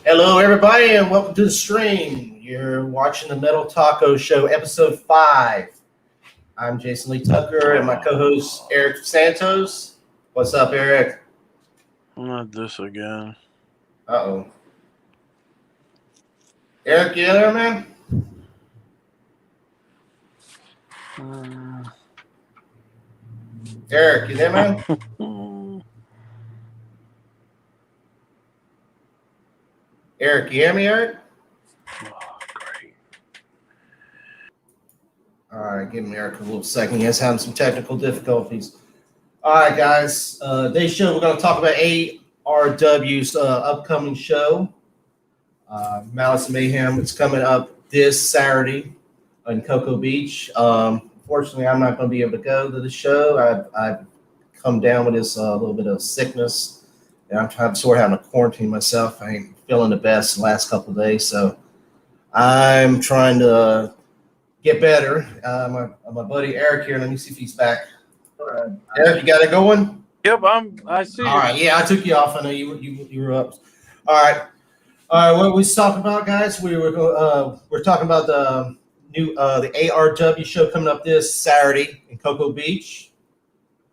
Hello, everybody, and welcome to the stream. You're watching the Metal Taco Show, Episode 5. I'm Jason Lee Tucker, and my co-host, Eric Santos. What's up, Eric? Not this again. Uh-oh. Eric, you there, man? Eric, you there, man? Eric, you hear me, Eric? Oh, great. All right, give me Eric a little second. He has having some technical difficulties. All right, guys. Today's show, we're going to talk about ARW's upcoming show, Malice and Mayhem. It's coming up this Saturday in Cocoa Beach. Unfortunately, I'm not going to be able to go to the show. I've come down with this little bit of sickness, and I'm sort of having to quarantine myself. I ain't feeling the best the last couple of days, so I'm trying to get better. My buddy Eric here. Let me see if he's back. Eric, you got it going? Yep, I see. All right, yeah, I took you off. I know you were up. All right. What we was talking about, guys? We're talking about the new the ARW show coming up this Saturday in Cocoa Beach,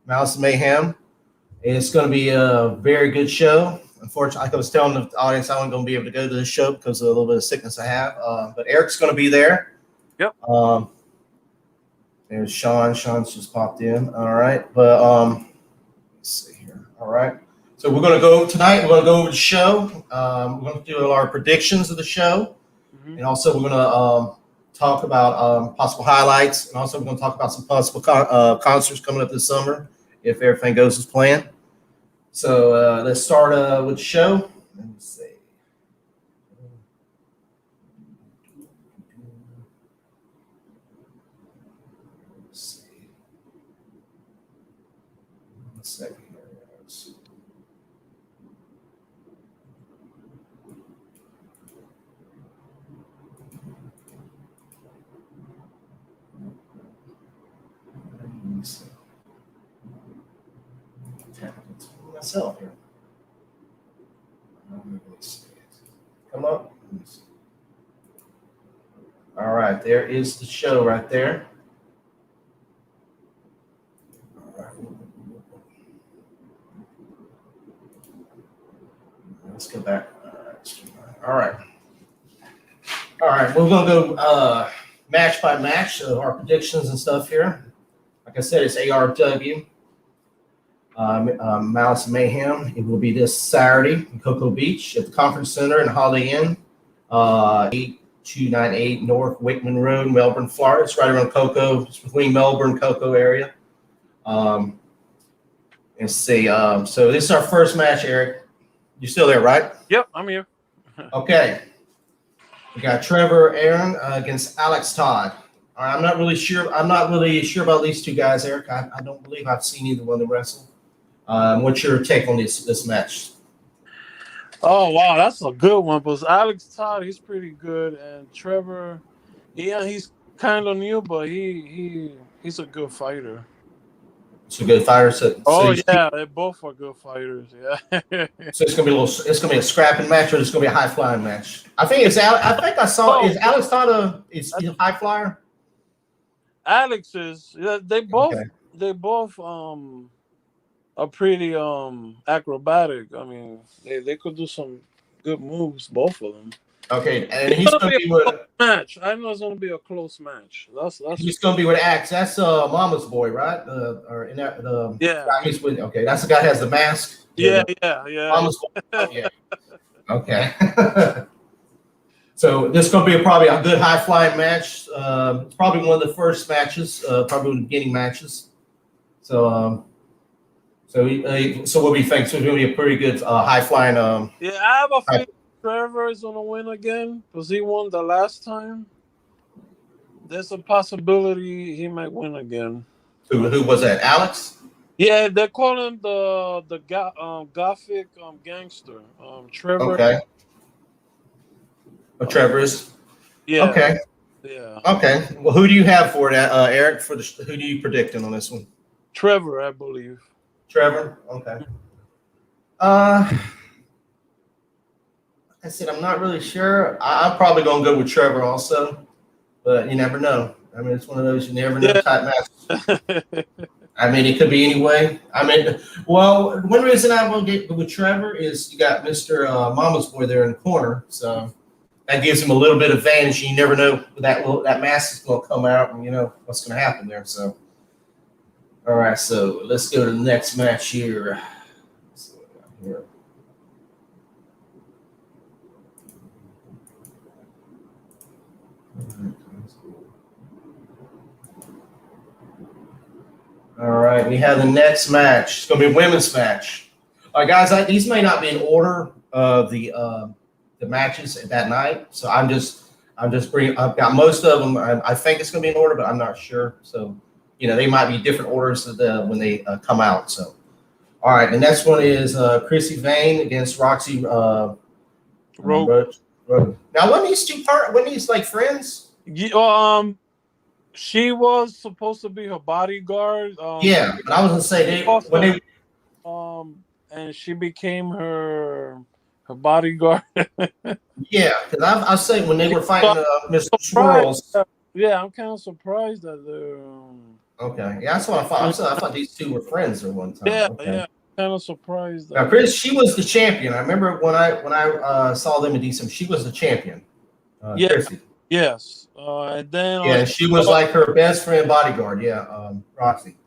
Malice and Mayhem. It's going to be a very good show. Unfortunately, like I was telling the audience, I wasn't going to be able to go to the show because of a little bit of sickness I have. But Eric's going to be there. Yep. There's Sean. Sean's just popped in. All right. But let's see here. All right. So we're going to go tonight. We're going to go over the show. We're going to do our predictions of the show. Mm-hmm. And also we're going to talk about possible highlights. And also we're going to talk about some possible concerts coming up this summer if everything goes as planned. So let's start with the show. Let me see. One second here. Myself here. Come up. All right, there is the show right there. All right. Let's go back. All right. All right, we're going to go match by match, our predictions and stuff here. Like I said, it's ARW. Malice and Mayhem. It will be this Saturday in Cocoa Beach at the Conference Center in Holiday Inn, 8298 North Wickman Road, Melbourne, Florida. It's right around Cocoa. It's between Melbourne and Cocoa area. And see. So this is our first match, Eric. You're still there, right? Yep, I'm here. Okay. We got Trevor Aaron against Alex Todd. All right, I'm not really sure about these two guys, Eric. I don't believe I've seen either one of them wrestle. What's your take on this match? Oh wow, that's a good one. But Alex Todd, he's pretty good, and Trevor, yeah, he's kind of new, but he's a good fighter. It's a good fighter. They both are good fighters. Yeah. So it's gonna be a scrapping match, or it's gonna be a high flying match. I think I saw. Is Alex Todd is he a high flyer? Alex is. Yeah, they both are pretty acrobatic. I mean, they could do some good moves, both of them. Okay, and he's gonna be with match. I know it's gonna be a close match. That's he's gonna be with Axe. That's Mama's boy, right? Or in that yeah. He's with. Okay, that's the guy that has the mask. Yeah. Mama's boy. Oh, yeah. Okay. So this is going to be probably a good high-flying match. It's probably one of the first matches, probably the beginning matches. So what do you think? So it's going to be a pretty good high-flying. Yeah, I have a feeling Trevor is going to win again because he won the last time. There's a possibility he might win again. Who was that? Alex? Yeah, they're calling the Gothic gangster. Trevor. Okay. Trevor's. Yeah. Okay. Yeah. Okay. Well, who do you have for that, Eric? Who do you predict on this one? Trevor, I believe. Trevor. Okay. I said, I'm not really sure. I'm probably going to go with Trevor also, but you never know. I mean, it's one of those you never know type matches. I mean, it could be any way. I mean, well, one reason I will get with Trevor is you got Mr. Mama's Boy there in the corner, so that gives him a little bit of advantage. You never know that mask is going to come out, and you know what's going to happen there. So, all right, so let's go to the next match here. All right, we have the next match. It's going to be a women's match. All right, guys, these may not be in order of the matches that night, so I'm just bringing. I've got most of them. I think it's going to be in order, but I'm not sure. So, you know, they might be different orders when they come out. So, all right, the next one is Chrissy Vane against Roxy. Rogue. Now, when these like friends? Yeah, she was supposed to be her bodyguard. Yeah, but I was gonna say and she became her bodyguard. Yeah, because I was saying when they were fighting Mr. Swirls. Yeah, I'm kind of surprised that they're. Okay, yeah, that's what I thought. I thought these two were friends at one time. Yeah, okay. yeah, kind of surprised. Now, Chris, she was the champion. I remember when I saw them in DC. She was the champion. Yeah. Chrissy. Yes. And then yeah, she was like her best friend bodyguard. Yeah, Roxy.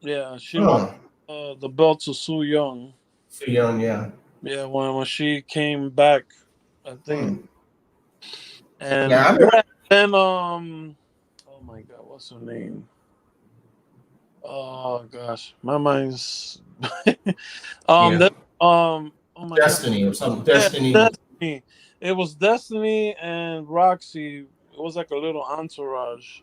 Yeah, she won the belt to Su Yung. Su Yung, yeah. Yeah, when she came back, I think. And then oh my God, what's her name? Oh gosh, my mind's oh my Destiny God. or something. Destiny. It was Destiny and Roxy. It was like a little entourage.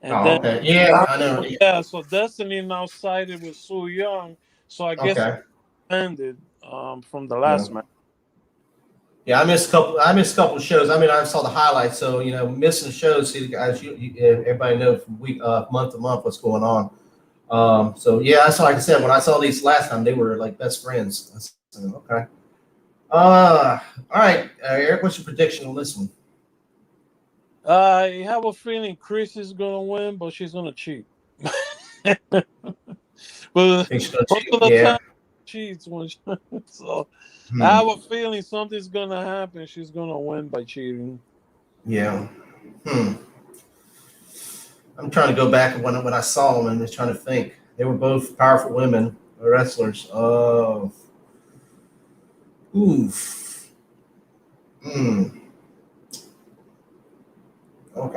And okay. Yeah, I know. Yeah, so Destiny now sided with Su Yung. So I guess it ended from the last match. Yeah, I missed a couple of shows. I mean, I saw the highlights, so you know, missing the shows. See, guys, everybody know from month to month what's going on. So yeah, that's like I said. When I saw these last time, they were like best friends. I said, okay. All right, Eric, what's your prediction on this one? I have a feeling Chris is gonna win, but she's gonna cheat. But most of the time, she cheats when so. I have a feeling something's gonna happen. She's gonna win by cheating. Yeah. I'm trying to go back when I saw them and just trying to think. They were both powerful women, wrestlers. Oof. Okay.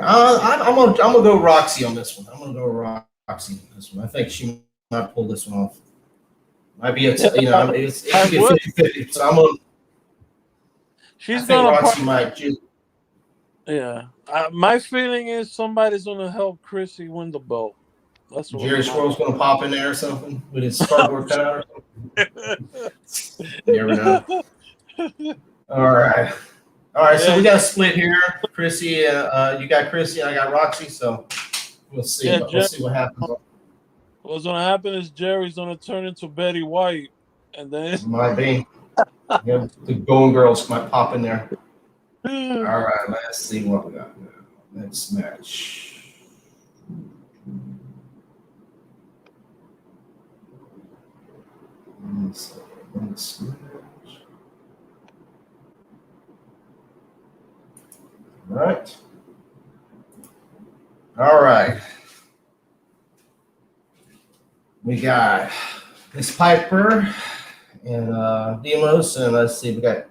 I'm gonna go Roxy on this one. I'm gonna go Roxy on this one. I think she might pull this one off. Might be it could be a 50-50. So I'm gonna. She's gonna. Roxy might. Yeah. My feeling is somebody's gonna help Chrissy win the belt. That's what Jerry Squirrel's gonna pop in there or something with his cardboard cutout. You never know. All right. So we got a split here. Chrissy, you got Chrissy, and I got Roxy. So we'll see. We'll see what happens. What's gonna happen is Jerry's gonna turn into Betty White, and then might be. Yeah, the Golden Girls might pop in there. All right, let's see what we got now. Next match. All right. We got Miss Piper and Demos, and let's see, we got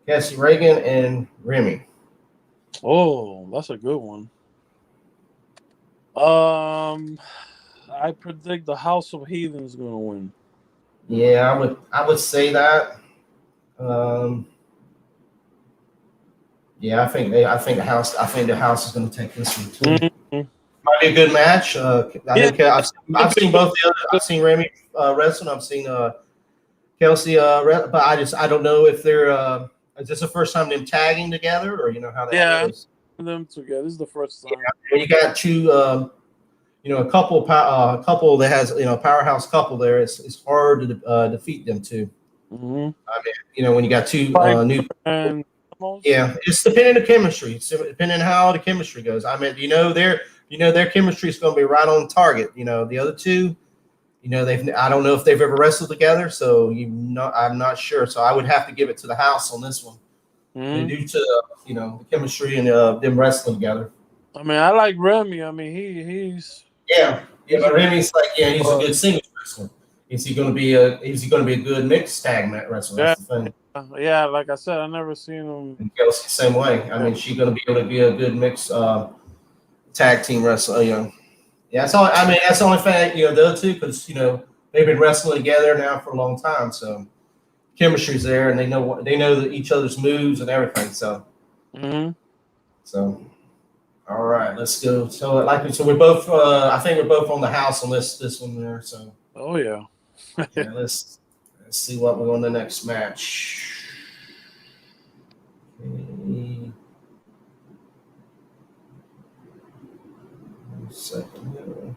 Cassie, Regan, and Remy. Oh, that's a good one. I predict the House of Heathen is gonna win. Yeah, I would say that. Yeah, I think the house is going to take this one too. Might be a good match. I've seen both the other. I've seen Remy wrestling. I've seen Kelsey, but I don't know if they're. Is this the first time them tagging together, or you know how that goes? Them together. This is the first time. Yeah, when you got two, a couple that has a powerhouse couple there, it's hard to defeat them too. Mm-hmm. I mean, when you got two new. And most. Yeah, it's depending on the chemistry. It's depending on how the chemistry goes. I mean, their chemistry is going to be right on target. You know, the other two, you know, I don't know if they've ever wrestled together, so I'm not sure. So I would have to give it to the house on this one. Due to the chemistry and them wrestling together. I mean, I like Remy. I mean, he's but Remy's he's a good singles wrestler. Is he going to be a good mixed tag match wrestler? That's the thing. Yeah, like I said, I never seen him. And Kelsey, same way. I mean, she's going to be able to be a good mixed tag team wrestler. Yeah, that's all. I mean, that's the only thing. The other two, because they've been wrestling together now for a long time, so chemistry's there, and they know each other's moves and everything. So, so. All right, let's go. So, we're both. I think we're both on the house on this one there. So. Oh yeah. Yeah. Let's see what we're on the next match. Okay. 1 second.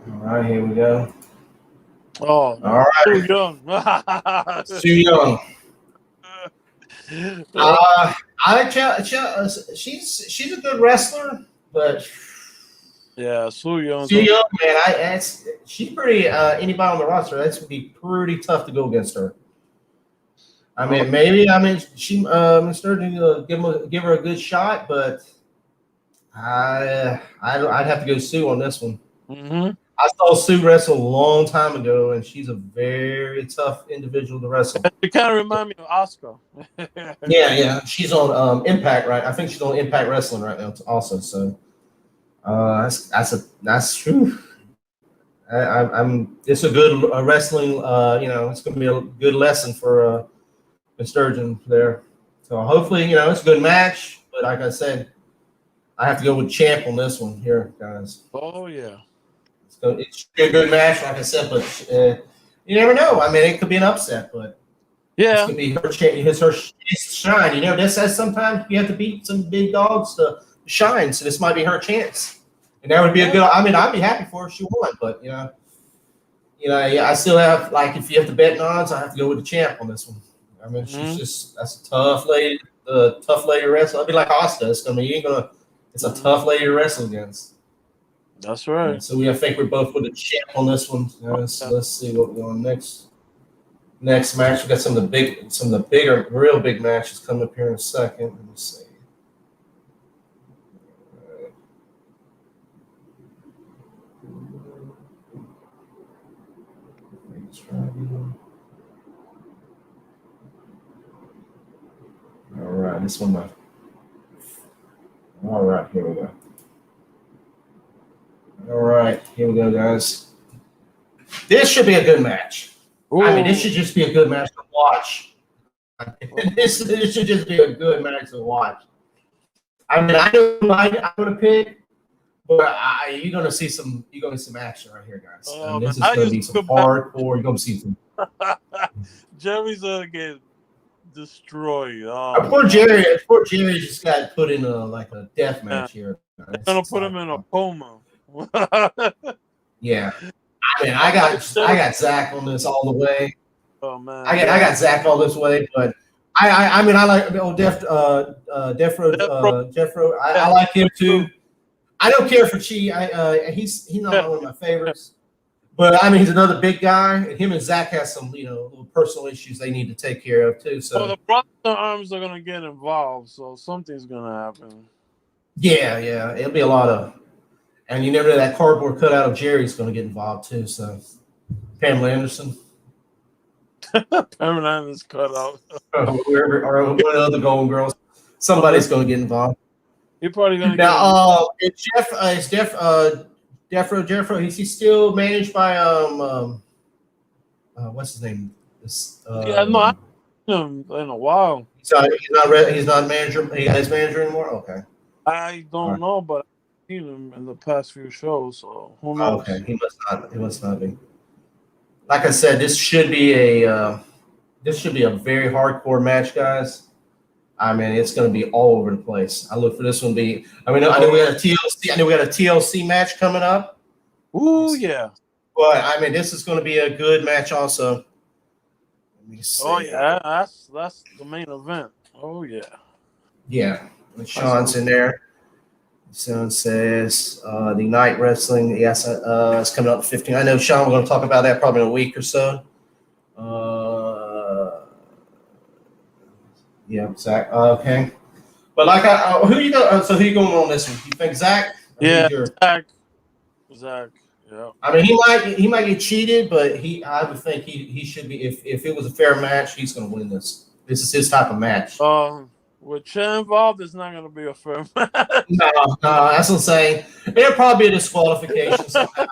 All right, here we go. Oh, all right. Too young. Too young. She's a good wrestler, but Sue Young. Too young, man. She's pretty. Anybody on the roster, that's gonna be pretty tough to go against her. I mean, maybe. I mean, I'm starting to give her a good shot, but I'd have to go Sue on this one. I saw Sue wrestle a long time ago, and she's a very tough individual to wrestle. It kind of reminds me of Oscar. Yeah. She's on Impact, right? I think she's on Impact Wrestling right now, also. So that's true. It's a good wrestling. It's going to be a good lesson for Sturgeon there. So hopefully, it's a good match. But like I said, I have to go with champ on this one here, guys. Oh yeah. So it should be a good match, like I said, but you never know. I mean, it could be an upset, but yeah, it could be her shine. This says sometimes you have to beat some big dogs to shine. So this might be her chance, and that would be a good. I mean, I'd be happy for her if she won, but I still have if you have to bet odds, I have to go with the champ on this one. I mean, that's a tough lady to wrestle. I'd be like Asta. It's a tough lady to wrestle against. That's right. So I think we're both with a champ on this one. So let's see what we're on next. Next match, we got some of the bigger, real big matches coming up here in a second. Let me see. All right, this one. All right, here we go. All right, here we go, guys. This should be a good match. Ooh. I mean, this should just be a good match to watch. This should just be a good match to watch. I mean, I know who I'm going to pick, but you're going to see some action right here, guys. This is going to be some hardcore. You're going to see some. Jerry's going to get destroyed. Poor Jerry just got put in a death match here. They're going to put him in a coma. Yeah, I mean, I got Zack on this all the way. Oh man, I got Zack all this way, but I mean, I like Jeffro. I like him too. I don't care for Chi. He's not one of my favorites, but I mean, he's another big guy, and him and Zack has some little personal issues they need to take care of too. So the brothers in arms are gonna get involved, so something's gonna happen. Yeah, it'll be a lot of. And you never know, that cardboard cutout of Jerry's going to get involved too. So, Pamela Anderson. Pamela Anderson's cut out. Or one of the other Golden Girls. Somebody's going to get involved. You're probably going to now. Is Jeffro? Is he still managed by what's his name? I haven't seen him in a while. He's not manager. He's manager anymore. Okay. I don't know, but him in the past few shows, so who knows? Okay, he must not be. Like I said, this should be a very hardcore match, guys. I mean, it's going to be all over the place. I look for this one to be. I mean, I know we got a TLC. I know we got a TLC match coming up. Ooh, yeah. But I mean, this is going to be a good match, also. Let me see. Oh yeah, that's the main event. Oh yeah. Yeah, and Sean's in there. Sean says the Night Wrestling. Yes, it's coming up 15. I know Sean. We're going to talk about that probably in a week or so. Yeah, Zach. Okay, but like, who you go? So who you going on this one? You think Zach? Yeah, Zack. Zack. Yeah. I mean, he might get cheated, but I would think he should be. If it was a fair match, he's going to win this. This is his type of match. With Chen involved, it's not going to be a fair match. No, that's what I'm saying. It'll probably be a disqualification somehow.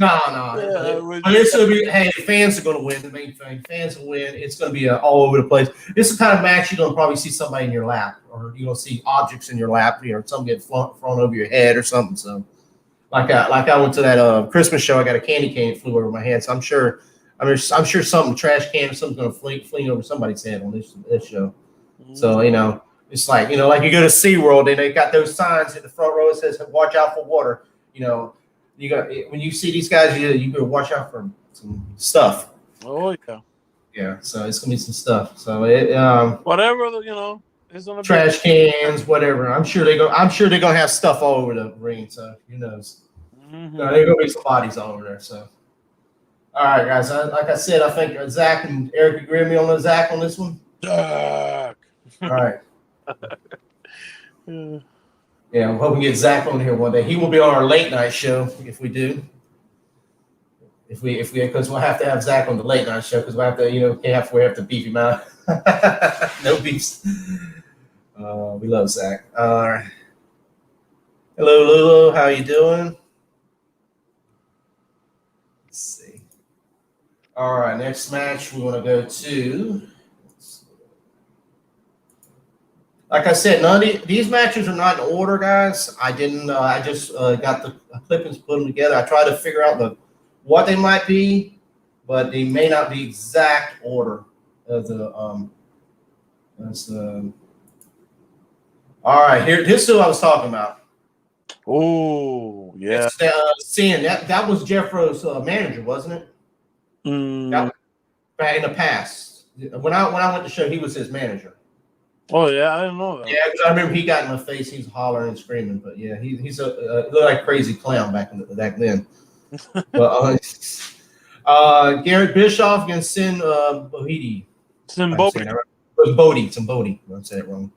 No. Yeah, But it's going to be, hey, fans are going to win. The main thing, fans will win. It's going to be all over the place. This is the kind of match you're going to probably see somebody in your lap, or you're going to see objects in your lap, or something get thrown over your head or something. So, like I went to that Christmas show, I got a candy cane flew over my head. So I'm sure something, trash can or something's going to fling over somebody's head on this show. So, it's like, like you go to SeaWorld and they got those signs at the front row that says, watch out for water. You got, when you see these guys, you better watch out for some stuff. Oh yeah. Yeah. So it's gonna be some stuff. So whatever it's gonna trash cans, whatever. I'm sure they're gonna have stuff all over the ring. So who knows? Mm-hmm. There's gonna be some bodies all over there. So all right, guys. Like I said, I think Zack and Eric agree with me on Zack on this one. Zack. All right. Yeah, I'm hoping to get Zack on here one day. He will be on our late night show if we do. If we because we'll have to have Zack on the late night show because we have to we have to beef him out. No beefs. We love Zack. All right. Hello, Lulu. How you doing? Let's see. All right, next match we want to go to. Like I said, none of these matches are not in order, guys. I didn't. I just got the clippings, put them together. I tried to figure out what they might be, but they may not be exact order of the. All right, here's who I was talking about. Oh yeah, seeing that was Jeffro's manager, wasn't it? Back in the past, when I went to show, he was his manager. Oh yeah, I didn't know that. Yeah, because I remember he got in my face. He was hollering and screaming. But yeah, he's a looked like a crazy clown back then. But Garrett Bischoff against Sin Bodhi. Sin Bodhi. It was Bodhi. Sin Bodhi. I said it wrong.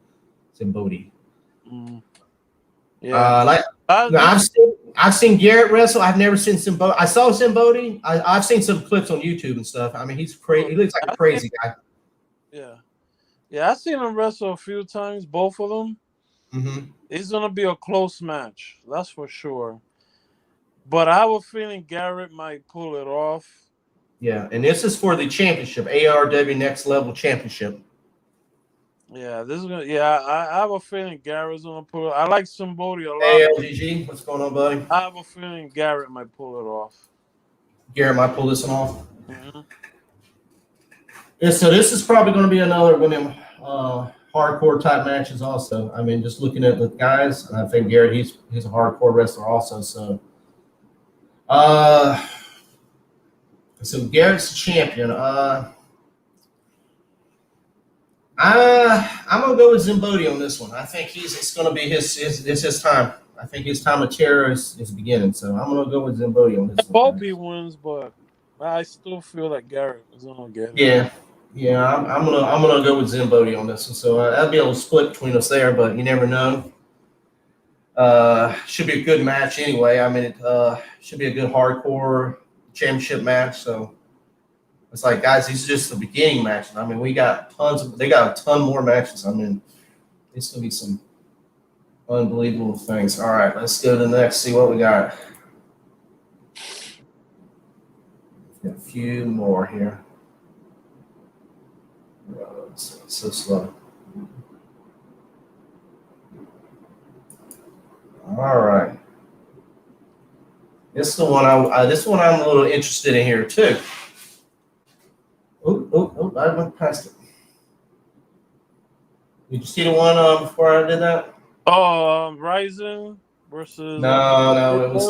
Sin Bodhi. Yeah. I've seen Garrett wrestle. I've never seen Sin Bodhi. I saw Sin Bodhi. I've seen some clips on YouTube and stuff. I mean, he's crazy. He looks like a crazy guy. Yeah. Yeah, I've seen him wrestle a few times, both of them. Mm-hmm. It's going to be a close match, that's for sure. But I have a feeling Garrett might pull it off. Yeah, and this is for the championship, ARW Next Level Championship. Yeah, this is gonna. Yeah, I have a feeling Garrett's gonna pull it. I like somebody a lot. ALGG, what's going on, buddy? I have a feeling Garrett might pull it off. Garrett might pull this one off. Mm-hmm. Yeah, so this is probably going to be another one of them hardcore type matches. Also, I mean, just looking at the guys, I think Garrett he's a hardcore wrestler also. So, Garrett's the champion. I'm gonna go with Zimbodi on this one. I think it's gonna be his time. I think his time of terror is beginning. So I'm gonna go with Zimbodi on this one. Bobby wins, but I still feel like Garrett is gonna get it. Yeah. I'm gonna go with Zimbodi on this one. So that'll be a little split between us there, but you never know. Should be a good match anyway. I mean, it should be a good hardcore championship match. So. It's like, guys, these are just the beginning matches. I mean, they got a ton more matches. I mean, it's going to be some unbelievable things. All right, let's go to the next, see what we got. Got a few more here. Oh, it's so slow. All right. This is the one I'm a little interested in here, too. Oh, I went past it. Did you see the one before I did that? Ryze versus... No, it was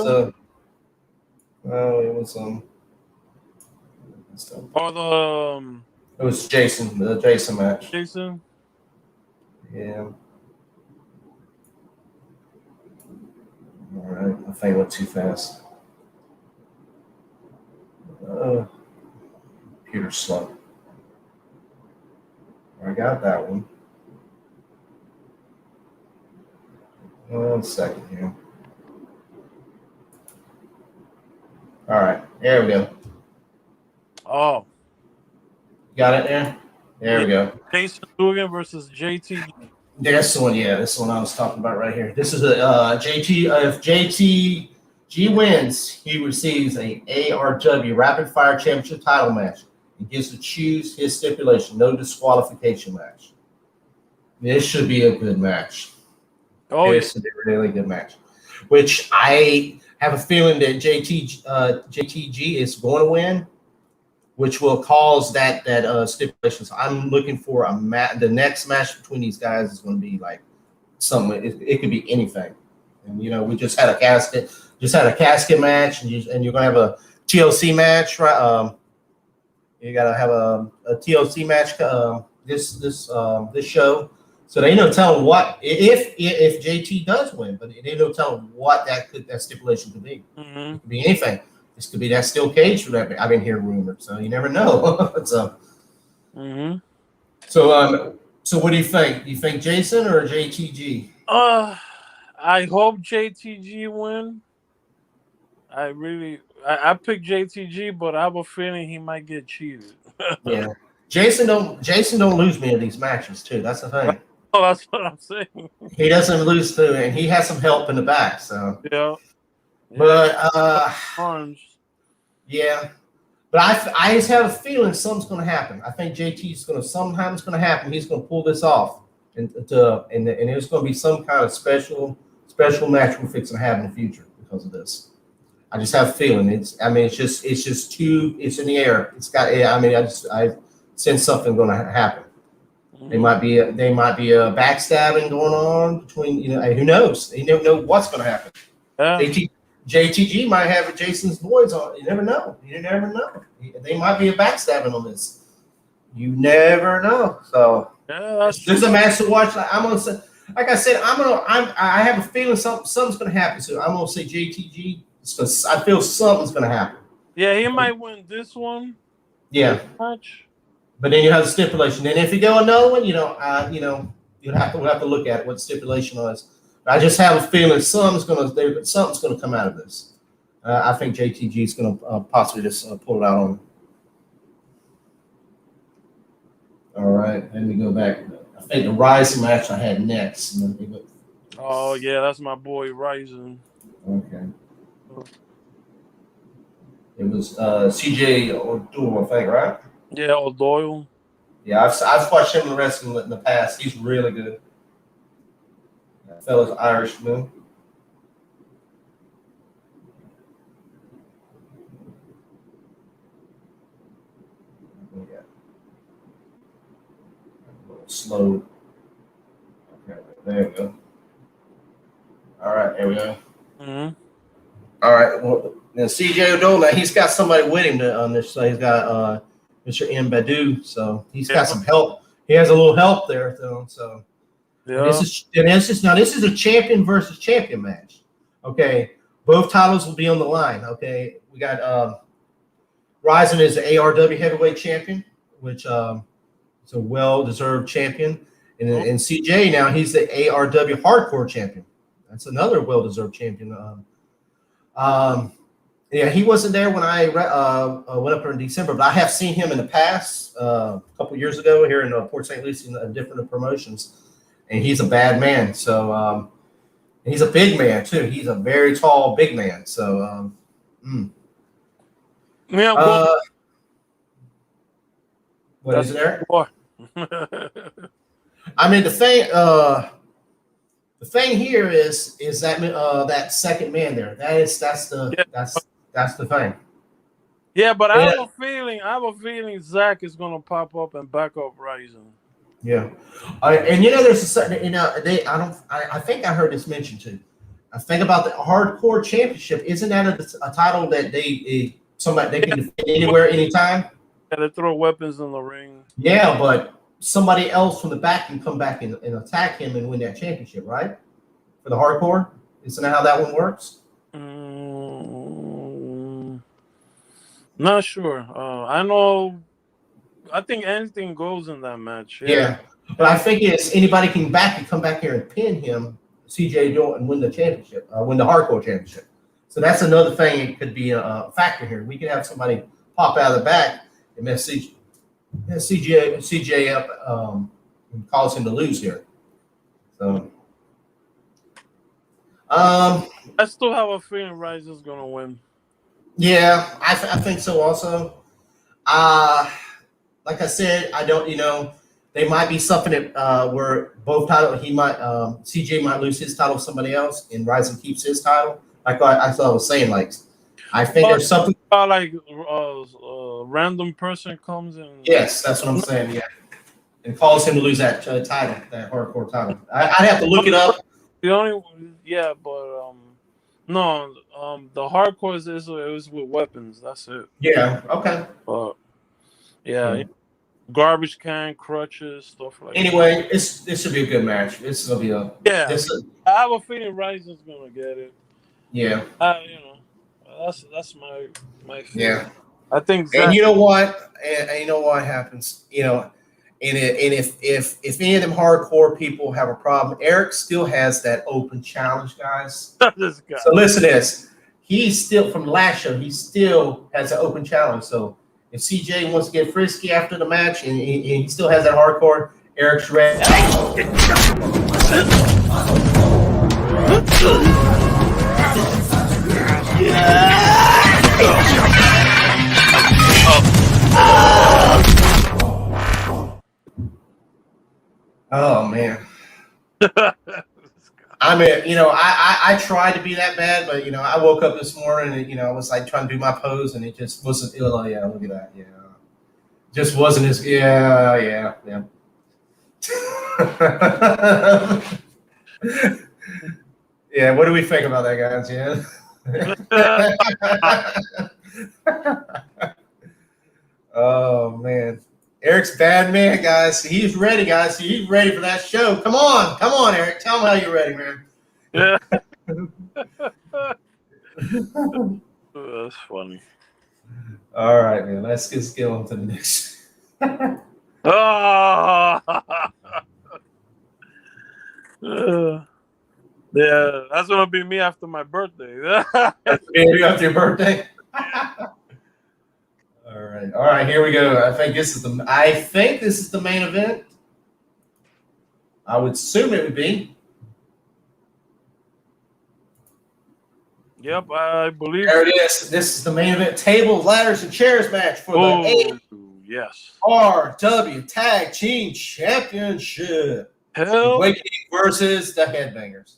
Or the It was Jason, the Jason match. Jason. Yeah. All right. I think I went too fast. Computer slow. I got that one. 1 second here. All right. There we go. Oh. Got it there? There we go. Jason Dugan versus JTG. That's the one, yeah. This is the one I was talking about right here. This is a JT. If JTG wins, he receives a ARW Rapid Fire Championship title match. He gets to choose his stipulation, no disqualification match. This should be a good match. Oh, this should be a really good match. Which I have a feeling that JTG is going to win, which will cause that stipulation. So I'm looking for the next match between these guys is going to be like something. It could be anything. And we just had a casket match, and you're going to have a TLC match, right? You got to have a TLC match this show. So they ain't no telling what if JT does win, but they ain't no telling what that stipulation could be. Mm-hmm. It could be anything. This could be that steel cage for that. I've been hearing rumors, so you never know. So what do you think? You think Jason or JTG? I hope JTG win. I picked JTG, but I have a feeling he might get cheated. Yeah, Jason don't lose many of these matches too. That's the thing. Oh, that's what I'm saying. He doesn't lose too, and he has some help in the back. So yeah. But Orange. Yeah, but I just have a feeling something's going to happen. I think JT's sometimes going to happen. He's going to pull this off, and there's going to be some kind of special match we're fixing to have in the future because of this. I just have a feeling. It's in the air. I sense something going to happen. Mm-hmm. They might be a backstabbing going on between, who knows? You never know what's going to happen. JTG might have Jason's boys on. You never know. They might be a backstabbing on this. You never know. So this is a match to watch. I'm gonna say, like I said, I have a feeling something's gonna happen. So I'm gonna say JTG. I feel something's gonna happen. Yeah, he might win this one. Yeah. Match. But then you have the stipulation. And if you go another one, we'll have to look at what the stipulation was. I just have a feeling something's gonna come out of this. I think JTG is gonna possibly just pull it out on. All right, let me go back. I think the Ryze match I had next. Oh yeah, that's my boy Ryze. Okay. It was CJ O'Doyle, I think, right? Yeah, O'Doyle. Yeah, I've watched him in the wrestling in the past. He's really good. That fella's Irishman. Yeah. A little slow. Okay, there we go. All right, there we go. Mm-hmm. All right. Well, now CJ O'Doyle, now he's got somebody with him on this. So he's got Mr. M. Badu. So he's got some help. He has a little help there, so. Yeah. This is a champion versus champion match. Okay, both titles will be on the line. Okay, we got Ryze is the ARW heavyweight champion, which is a well-deserved champion, and CJ now he's the ARW hardcore champion. That's another well-deserved champion. Yeah, he wasn't there when I went up there in December, but I have seen him in the past, a couple years ago here in Port St. Lucie in different promotions. And he's a bad man. So he's a big man, too. He's a very tall, big man. So, yeah. Well, what is there? I mean, the thing here is that that second man there. That's the thing. Yeah, but I have a feeling Zack is gonna pop up and back up Ryze. Yeah, and there's a certain I think I heard this mentioned too. I think about the hardcore championship. Isn't that a title that they can defend anywhere, anytime? Yeah, they throw weapons in the ring. Yeah, but somebody else from the back can come back and attack him and win that championship, right? For the hardcore, isn't that how that one works? Not sure. I know. I think anything goes in that match. Yeah. But I think it's anybody can come back here and pin him, CJ Dillon, and win the championship, win the hardcore championship. So that's another thing. It could be a factor here. We could have somebody pop out of the back and mess CJ up and cause him to lose here. So, I still have a feeling Ryze is gonna win. Yeah, I think so also. Like I said, I don't. They might be something that where both titles. CJ might lose his title to somebody else, and Ryze keeps his title. Like I thought I was saying, like I think there's something. Like a random person comes in. Yes, that's what I'm saying. Yeah, and cause him to lose that title, that hardcore title. I'd have to look it up. The only, but no, the hardcore is it was with weapons. That's it. Yeah. Okay. But garbage can, crutches, stuff like. Anyway, this should be a good match. This is gonna be a. Yeah. I have a feeling Ryze is gonna get it. Yeah. That's my feeling. Yeah. I think. And you know what? And you know what happens? And if any of them hardcore people have a problem, Eric still has that open challenge, guys. So listen to this. He's still from last show. He still has an open challenge. So if CJ wants to get frisky after the match, and he still has that hardcore, Eric's ready. Oh man. I mean, I tried to be that bad, but I woke up this morning and I was like trying to do my pose and it just wasn't. Oh yeah, look at that. Yeah, just wasn't as. Yeah. Yeah. What do we think about that, guys? Yeah. Oh man. Eric's bad man, guys. He's ready, guys. He's ready for that show. Come on, Eric. Tell him how you're ready, man. Yeah. That's funny. All right, man. Let's just get on to the next. Yeah, that's gonna be me after my birthday. Maybe after your birthday. All right, here we go. I think this is the main event. I would assume it would be. Yep, I believe. There it is. This is the main event. Tables, ladders, and chairs match for the ARW Tag Team Championship. Awakening versus the Headbangers.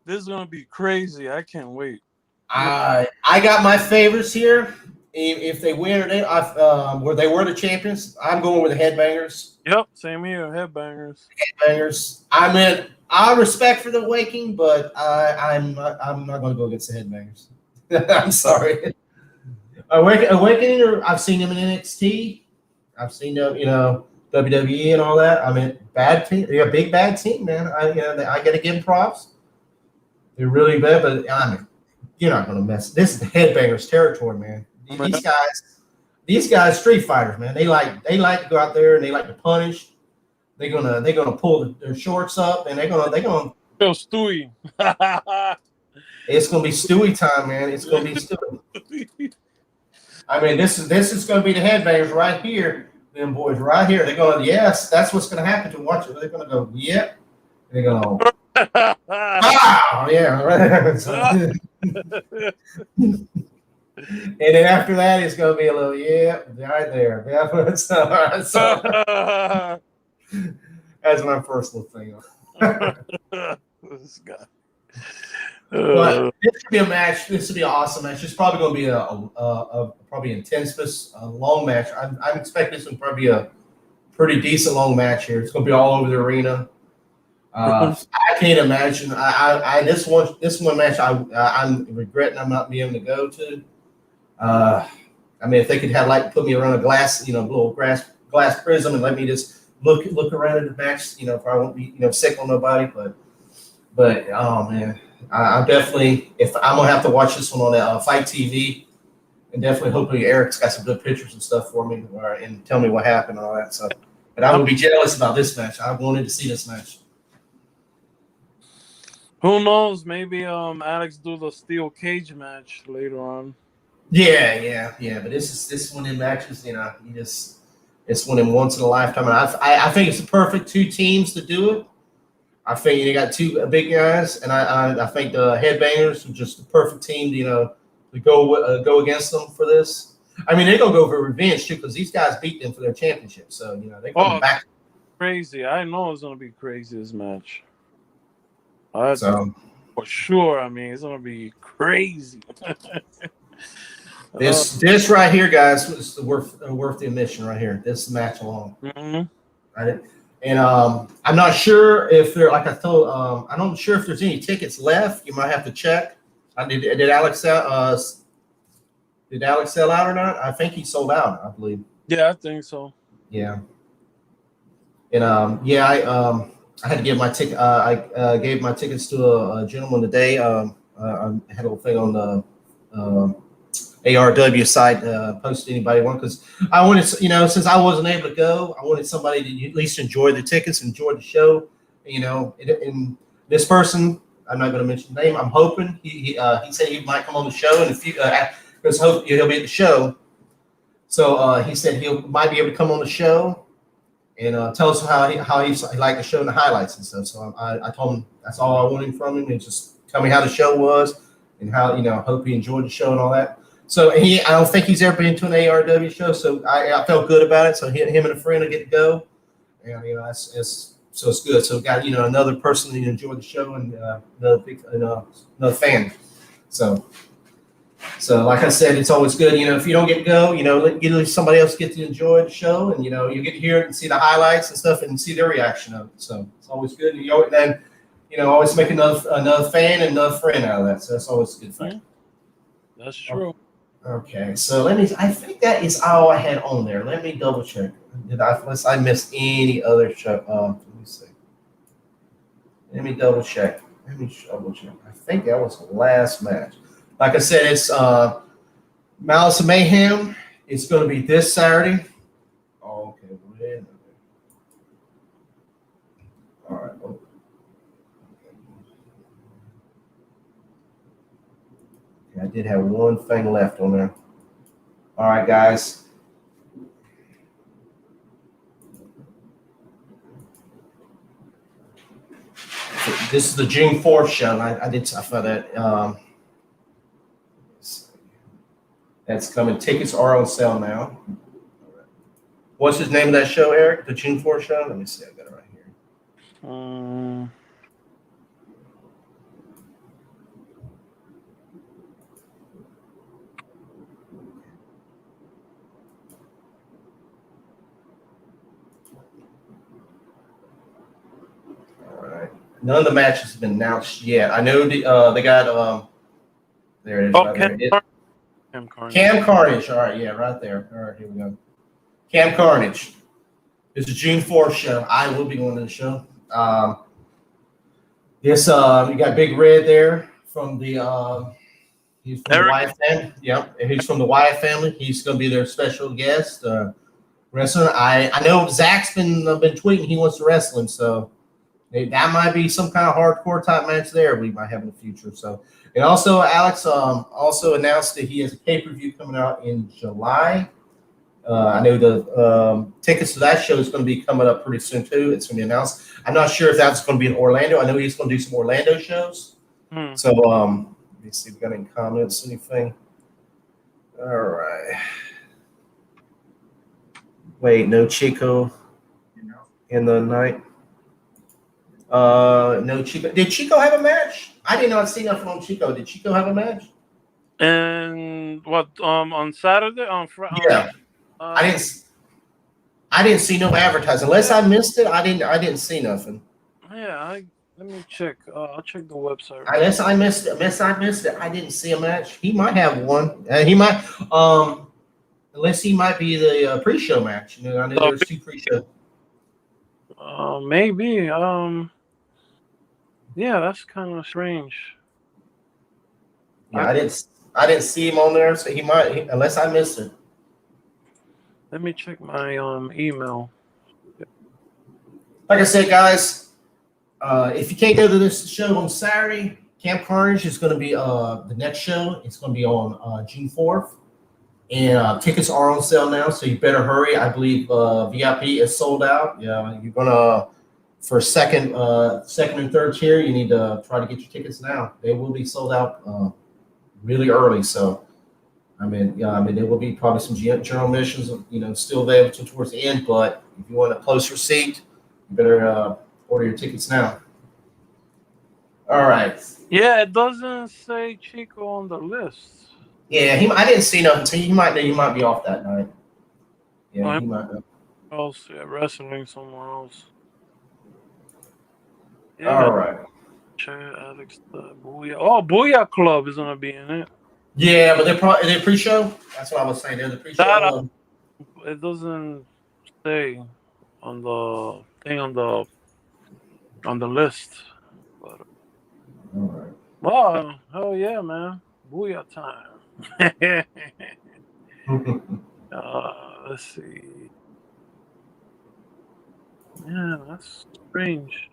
This is gonna be crazy. I can't wait. I got my favorites here. If they win where they were the champions, I'm going with the Headbangers. Yep, same here. Headbangers. I mean, I respect for the Awakening, but I'm not going to go against the Headbangers. I'm sorry. Awakening, I've seen them in NXT. I've seen them, WWE and all that. I mean, bad team. They're a big bad team, man. I got to give them props. They're really bad, but I mean, you're not going to mess. This is the Headbangers territory, man. These guys, street fighters, man. They like to go out there and they like to punish. They're gonna pull their shorts up and they're gonna feel Stewie. It's gonna be Stewie time, man. It's gonna be Stewie. I mean, this is gonna be the Headbangers right here. Them boys right here. They're going, yes, that's what's gonna happen to watch it. They're gonna go, yep. They're gonna wow, yeah, right. And then after that, it's going to be a little, right there. That's my first little thing. This guy. But this should be a match. This should be an awesome match. It's probably going to be a probably intense, long match. I'm expecting this one probably be a pretty decent long match here. It's going to be all over the arena. I can't imagine. This one match I'm regretting I'm not being able to go to. I mean, if they could have like put me around a glass, little glass prism and let me just look around at the match, if I won't be, sick on nobody. But oh man, I definitely, if I'm gonna have to watch this one on Fight TV, and definitely hopefully Eric's got some good pictures and stuff for me, and tell me what happened and all that. So, but I would be jealous about this match. I wanted to see this match. Who knows? Maybe Alex do the steel cage match later on. Yeah. But this one in matches, it's one in once in a lifetime. And I think it's the perfect two teams to do it. I think you got two big guys, and I think the Headbangers are just the perfect team, to go against them for this. I mean, they're gonna go for revenge too, because these guys beat them for their championship. So they're coming back. Crazy! I know it's gonna be crazy this match. So for sure. I mean, it's gonna be crazy. This right here, guys, is worth the admission right here. This match alone. Mm-hmm. Right? And I'm not sure if there, like I told, I'm not sure if there's any tickets left. You might have to check. Did Alex sell out or not? I think he sold out, I believe. Yeah, I think so. Yeah. And I had to give my ticket. I gave my tickets to a gentleman today. I had a little thing on the ARW site. Post anybody want, because I wanted, since I wasn't able to go, I wanted somebody to at least enjoy the tickets, enjoy the show. And this person, I'm not going to mention the name. I'm hoping he said he might come on the show in a few. Because hope he'll be at the show. So he said he might be able to come on the show and tell us how he liked the show and the highlights and stuff. So I told him that's all I wanted from him, and just tell me how the show was and how hope he enjoyed the show and all that. So I don't think he's ever been to an ARW show, so I felt good about it. So him and a friend will get to go, and it's good. So we got another person that enjoyed the show and another fan. So like I said, it's always good. If you don't get to go, let somebody else get to enjoy the show, and you get to hear it and see the highlights and stuff and see their reaction of it. So it's always good. And always make another fan and another friend out of that. So that's always a good thing. That's true. Okay, so I think that is all I had on there. Let me double check. Unless I missed any other show. Let me see. Let me double check. I think that was the last match. Like I said, it's Malice and Mayhem. It's going to be this Saturday. Oh, okay. All right. I did have one thing left on there. All right, guys. This is the June 4th show. I found that. That's coming. Tickets are on sale now. What's the name of that show, Eric? The June 4th show? Let me see. I got it right here. All right. None of the matches have been announced yet. I know they got there it is. Oh, right there. Cam Carnage. All right, yeah, right there. All right, here we go. Cam Carnage. It's a June 4th show. I will be going to the show. You got Big Red there from the he's from the Wyatt family. Yep, and he's from the Wyatt family. He's going to be their special guest wrestler. I know Zack's been tweeting he wants to wrestle him, so that might be some kind of hardcore type match there we might have in the future. So, and also Alex also announced that he has a pay-per-view coming out in July. I know the tickets to that show is going to be coming up pretty soon too. It's going to be announced. I'm not sure if that's going to be in Orlando. I know he's going to do some Orlando shows. So let me see if we got any comments, anything. All right. Wait, no Chico in the night. No Chico. Did Chico have a match? I did not see nothing on Chico. Did Chico have a match? And what? On Saturday? On Friday? Yeah. I didn't see no advertising. Unless I missed it, I didn't see nothing. Yeah, let me check. I'll check the website. Unless I missed it. I didn't see a match. He might have one. He might. unless he might be the pre-show match. You know, I know there's 2 pre-show. Maybe. Yeah, that's kind of strange. Yeah, I didn't see him on there, so he might, unless I missed it. Let me check my email. Like I said, guys, if you can't go to this show on Saturday, Camp Carnage is going to be the next show. It's going to be on June 4th. And tickets are on sale now, so you better hurry. I believe VIP is sold out. Yeah, you're going to, for second and third tier, you need to try to get your tickets now. They will be sold out really early. So, I mean, there will be probably some general admissions, still available towards the end. But if you want a closer seat, you better order your tickets now. All right. Yeah, it doesn't say Chico on the list. Yeah, I didn't see nothing. So he might be off that night. Yeah, he might. Else, yeah, wrestling somewhere else. Yeah. All right. Alex, Booyah. Oh, Booyah Club is gonna be in it. Yeah, but they're pre-show. That's what I was saying. They're the pre-show. It doesn't say on the thing on the list. But, all right. Oh, hell yeah, man! Booyah time. Let's see. Yeah, that's strange.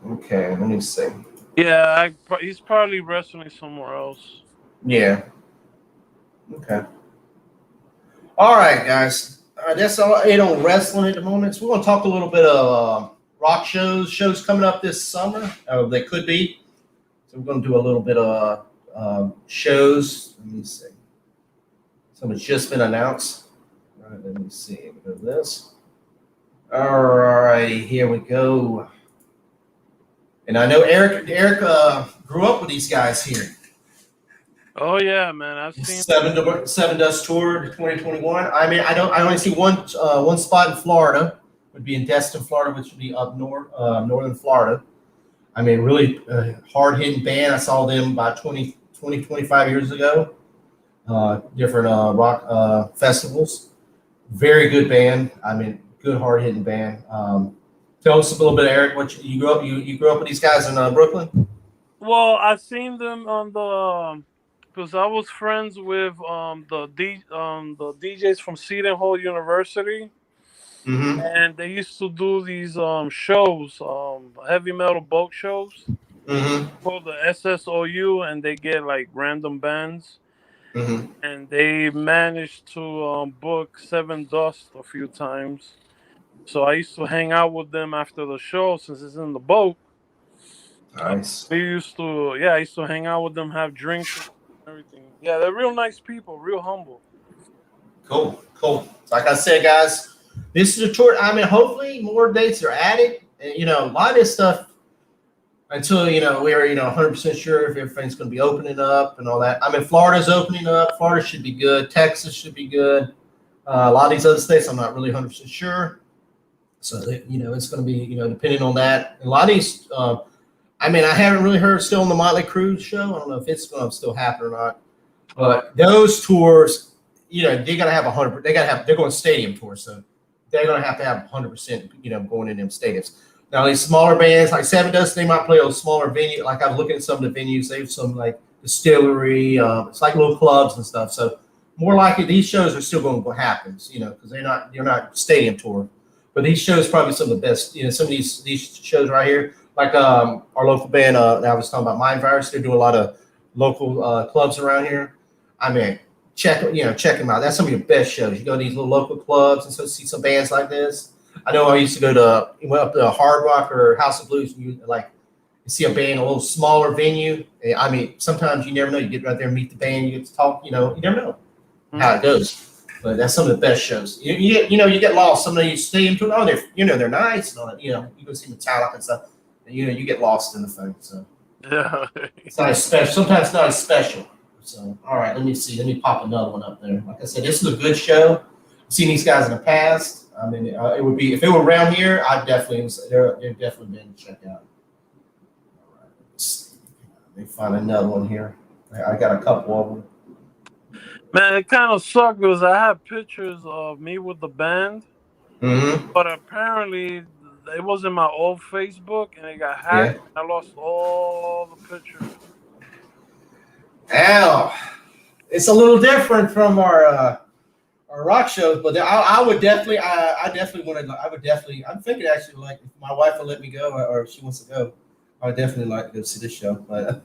Okay, let me see. Yeah, he's probably wrestling somewhere else. Yeah. Okay. All right, guys. That's all it on wrestling at the moment. So we're going to talk a little bit of rock shows coming up this summer. They could be. So we're going to do a little bit of shows. Let me see. Some has just been announced. All right, let me see. Go to this. All right, here we go. And I know Eric grew up with these guys here. Oh yeah, man! I've seen Seven Dust Tour 2021. I mean, I only see one spot in Florida. Would be in Destin, Florida, which would be up north, northern Florida. I mean, really hard hitting band. I saw them about 25 years ago. Different rock festivals. Very good band. I mean, good hard hitting band. Tell us a little bit, Eric. What you grew up with these guys in Brooklyn? Well, I seen them on the because I was friends with the DJs from Seton Hall University, and they used to do these shows, heavy metal boat shows, called the SSOU, and they get like random bands, and they managed to book Seven Dust a few times. So I used to hang out with them after the show since it's in the boat. Nice. I used to hang out with them, have drinks and everything. Yeah, they're real nice people, real humble. Cool. So like I said, guys, this is a tour. I mean, hopefully more dates are added. And, a lot of this stuff until, we're, 100% sure if everything's going to be opening up and all that. I mean, Florida's opening up. Florida should be good. Texas should be good. A lot of these other states, I'm not really 100% sure. So, it's going to be, depending on that. And a lot of these, I mean, I haven't really heard still on the Motley Crue show. I don't know if it's going to still happen or not. But those tours, they're going to have 100%. They're going stadium tours. So they're going to have 100%, going in them stadiums. Now, these smaller bands like Seven Dust, they might play a smaller venue. Like I was looking at some of the venues, they have some like distillery. It's like little clubs and stuff. So more likely these shows are still going to happen, because they're not stadium tour. But these shows probably some of the best. Some of these shows right here, like our local band. I was talking about Mind Virus. They do a lot of local clubs around here. I mean, check them out. That's some of your best shows. You go to these little local clubs and so see some bands like this. I know I used to went up to Hard Rock or House of Blues. And you see a band, a little smaller venue. I mean, sometimes you never know. You get right there and meet the band. You get to talk. You never know how it goes. But that's some of the best shows. You get lost. Some of these stadium tours, they're nice and all that. You go see Metallica and stuff. And, you get lost in the thing. So yeah, it's not as special. Sometimes it's not as special. So all right, let me see. Let me pop another one up there. Like I said, this is a good show. I've seen these guys in the past. I mean, it would be if they were around here. They've definitely been to check out. All right, let me find another one here. I got a couple of them. Man, it kind of sucked because I had pictures of me with the band, but apparently it was in my old Facebook and it got hacked. Yeah. I lost all the pictures. Ow. It's a little different from our rock shows, but I would definitely, I definitely want to. I would definitely. I'm thinking actually, like, if my wife will let me go, or if she wants to go, I would definitely like to go see this show. But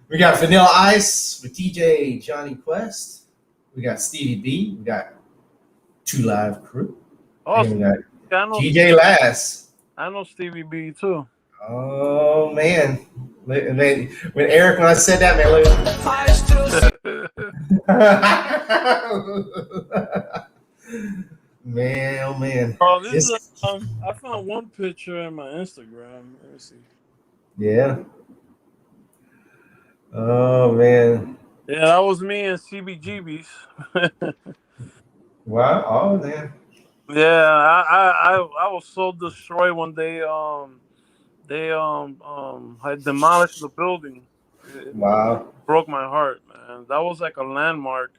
we got Vanilla Ice with DJ Johnny Quest. We got Stevie B. We got Two Live Crew. Oh, And we got I know, DJ Lass. I know Stevie B too. Oh man. When Eric, when I said that, man, look. Man, oh man. Oh, this is I found one picture in my Instagram. Let me see. Yeah. Oh man. Yeah, that was me and CBGBs. Wow. Oh man. Yeah, I was so destroyed when they had demolished the building. It Wow. broke my heart, man. That was like a landmark.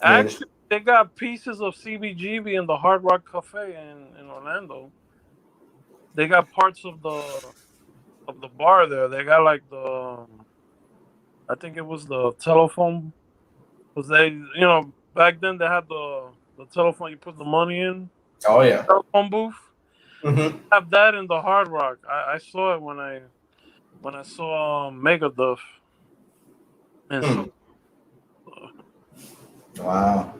Yeah. Actually, they got pieces of CBGB in the Hard Rock Cafe in Orlando. They got parts of the bar there. They got like I think it was the telephone. Because back then they had the telephone you put the money in. Oh yeah. Telephone booth. Mm-hmm. Have that in the Hard Rock. I saw it when I saw Megadeth. And Wow.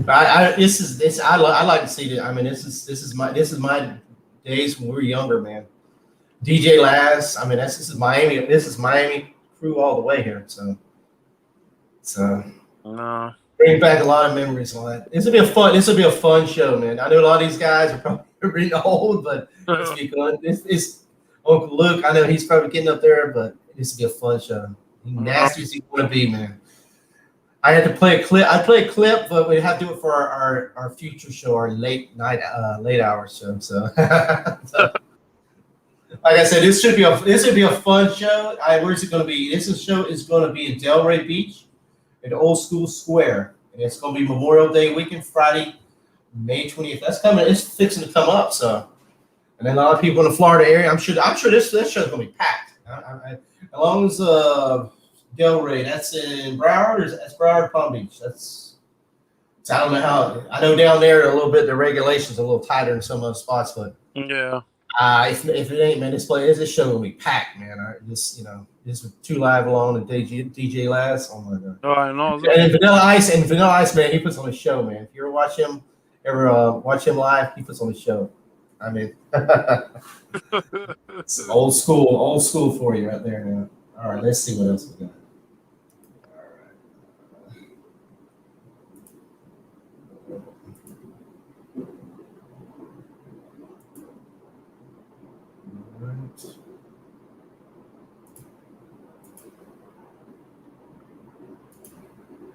I like to see that. I mean, this is my days when we were younger, man. DJ Laz. I mean, this is Miami. This is Miami crew all the way here. So bring back a lot of memories on that. This will be a fun show, man. I know a lot of these guys are probably really old, but it's be good. It's Uncle Luke. I know he's probably getting up there, but this will be a fun show. Nasty as he want to be, man. I had to play a clip. I play a clip, but we have to do it for our future show, our late hour show. So, like I said, this should be a fun show. Where's it going to be? This show is going to be in Delray Beach, at Old School Square, and it's going to be Memorial Day weekend, Friday, May 20th. That's coming. It's fixing to come up. So, and then a lot of people in the Florida area. I'm sure this show is going to be packed. As long as Delray, that's in Broward. That's Broward, Palm Beach. I don't know how. I know down there a little bit. The regulations are a little tighter in some of those spots, but yeah. If it ain't, man, this show will be packed, man. This with Two Live along and DJ Laz. Oh my god. Oh, I know. And Vanilla Ice, man, he puts on a show, man. If you ever watch him live, he puts on a show. I mean, it's old school for you right there, man. All right, let's see what else we got.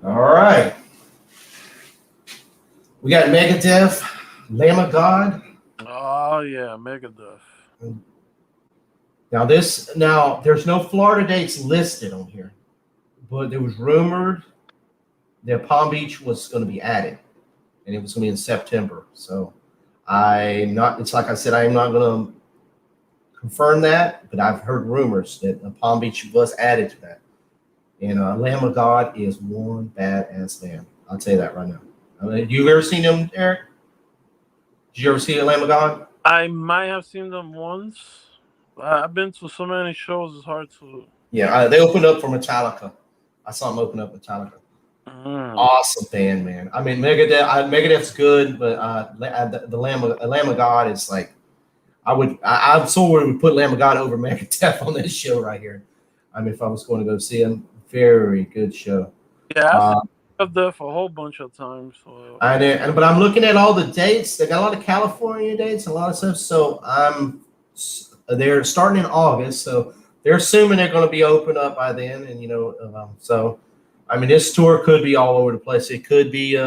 All right. We got Megadeth, Lamb of God. Oh yeah, Megadeth. Now there's no Florida dates listed on here, but there was rumored that Palm Beach was going to be added, and it was going to be in September. So it's like I said, I'm not going to confirm that, but I've heard rumors that Palm Beach was added to that. And Lamb of God is one badass band. I'll tell you that right now. I mean, you ever seen them, Eric? Did you ever see Lamb of God? I might have seen them once. I've been to so many shows; it's hard to. Yeah, they opened up for Metallica. I saw them open up Metallica. Awesome band, man. I mean, Megadeth's good, but the Lamb of God is like, I'm so worried we put Lamb of God over Megadeth on this show right here. I mean, if I was going to go see them, very good show. Yeah, I've there for a whole bunch of times. So. But I'm looking at all the dates. They got a lot of California dates, a lot of stuff. So they're starting in August. So they're assuming they're going to be open up by then. And so I mean, this tour could be all over the place. It could be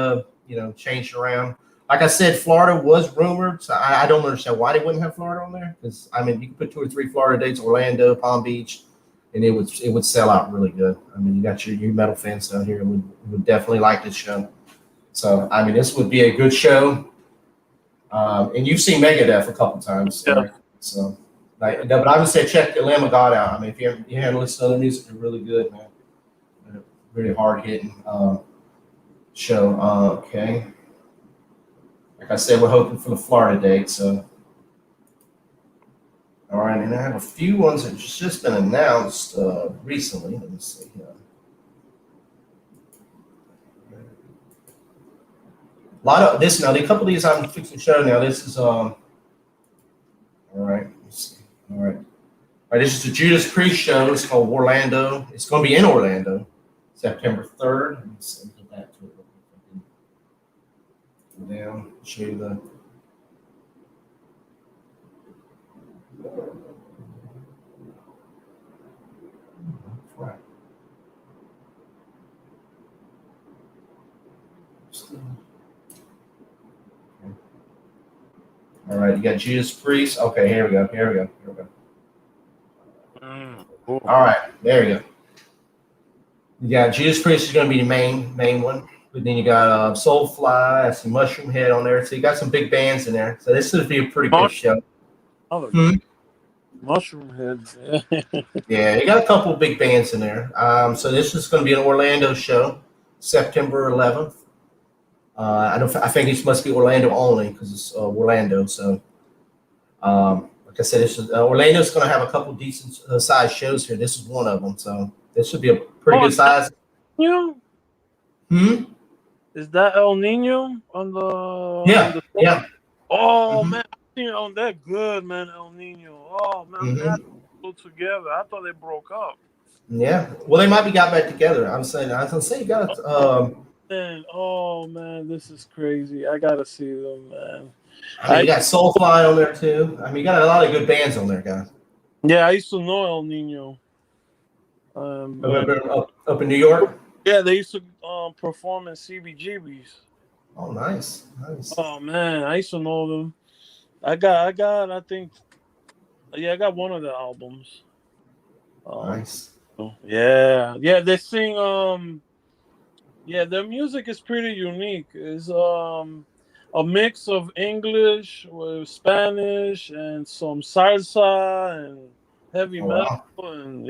changed around. Like I said, Florida was rumored. So I don't understand why they wouldn't have Florida on there. Because I mean, you can put 2 or 3 Florida dates: Orlando, Palm Beach, and it would sell out really good. I mean, you got your metal fans down here would definitely like this show. So I mean, this would be a good show. And you've seen Megadeth a couple times, Eric. So, but I would say check the Lamb of God out. I mean, if you haven't listened to other music, they're really good, man. They're really hard hitting show. Okay. Like I said, we're hoping for the Florida date. So, all right, and I have a few ones that just been announced recently. Let me see here. A lot of this now. A couple of these I'm fixing to show now. This is all right. Let's see. All right. All right. This is the Judas Priest show. It's called Orlando. It's going to be in Orlando, September 3rd. Let me see. Get back to it. Go down. Show you the. Right. All right, you got Judas Priest. Okay, here we go. Cool. All right, there we go. You got Judas Priest is going to be the main one, but then you got Soulfly, some Mushroom Head on there. So you got some big bands in there. So this should be a pretty good show. Mushroom Heads. Yeah, you got a couple of big bands in there. So this is going to be an Orlando show, September 11th. I think it must be Orlando only because it's Orlando. So, like I said, Orlando's going to have a couple decent size shows here. This is one of them. So this should be a pretty good size. Is that El Nino on the? Yeah. Oh man, I seen on that good man, El Nino. Oh man, that put together. I thought they broke up. Yeah. Well, they might be got back together. I was gonna say you got oh man, this is crazy. I gotta see them, man. I mean, you got Soulfly on there too. I mean, you got a lot of good bands on there, guys. Yeah, I used to know El Nino. Up in New York. Yeah, they used to perform in CBGB's. Oh, nice. Oh man, I used to know them. I got one of the albums. Nice. Yeah, they sing. Yeah, their music is pretty unique. It's a mix of English with Spanish and some salsa and heavy metal. And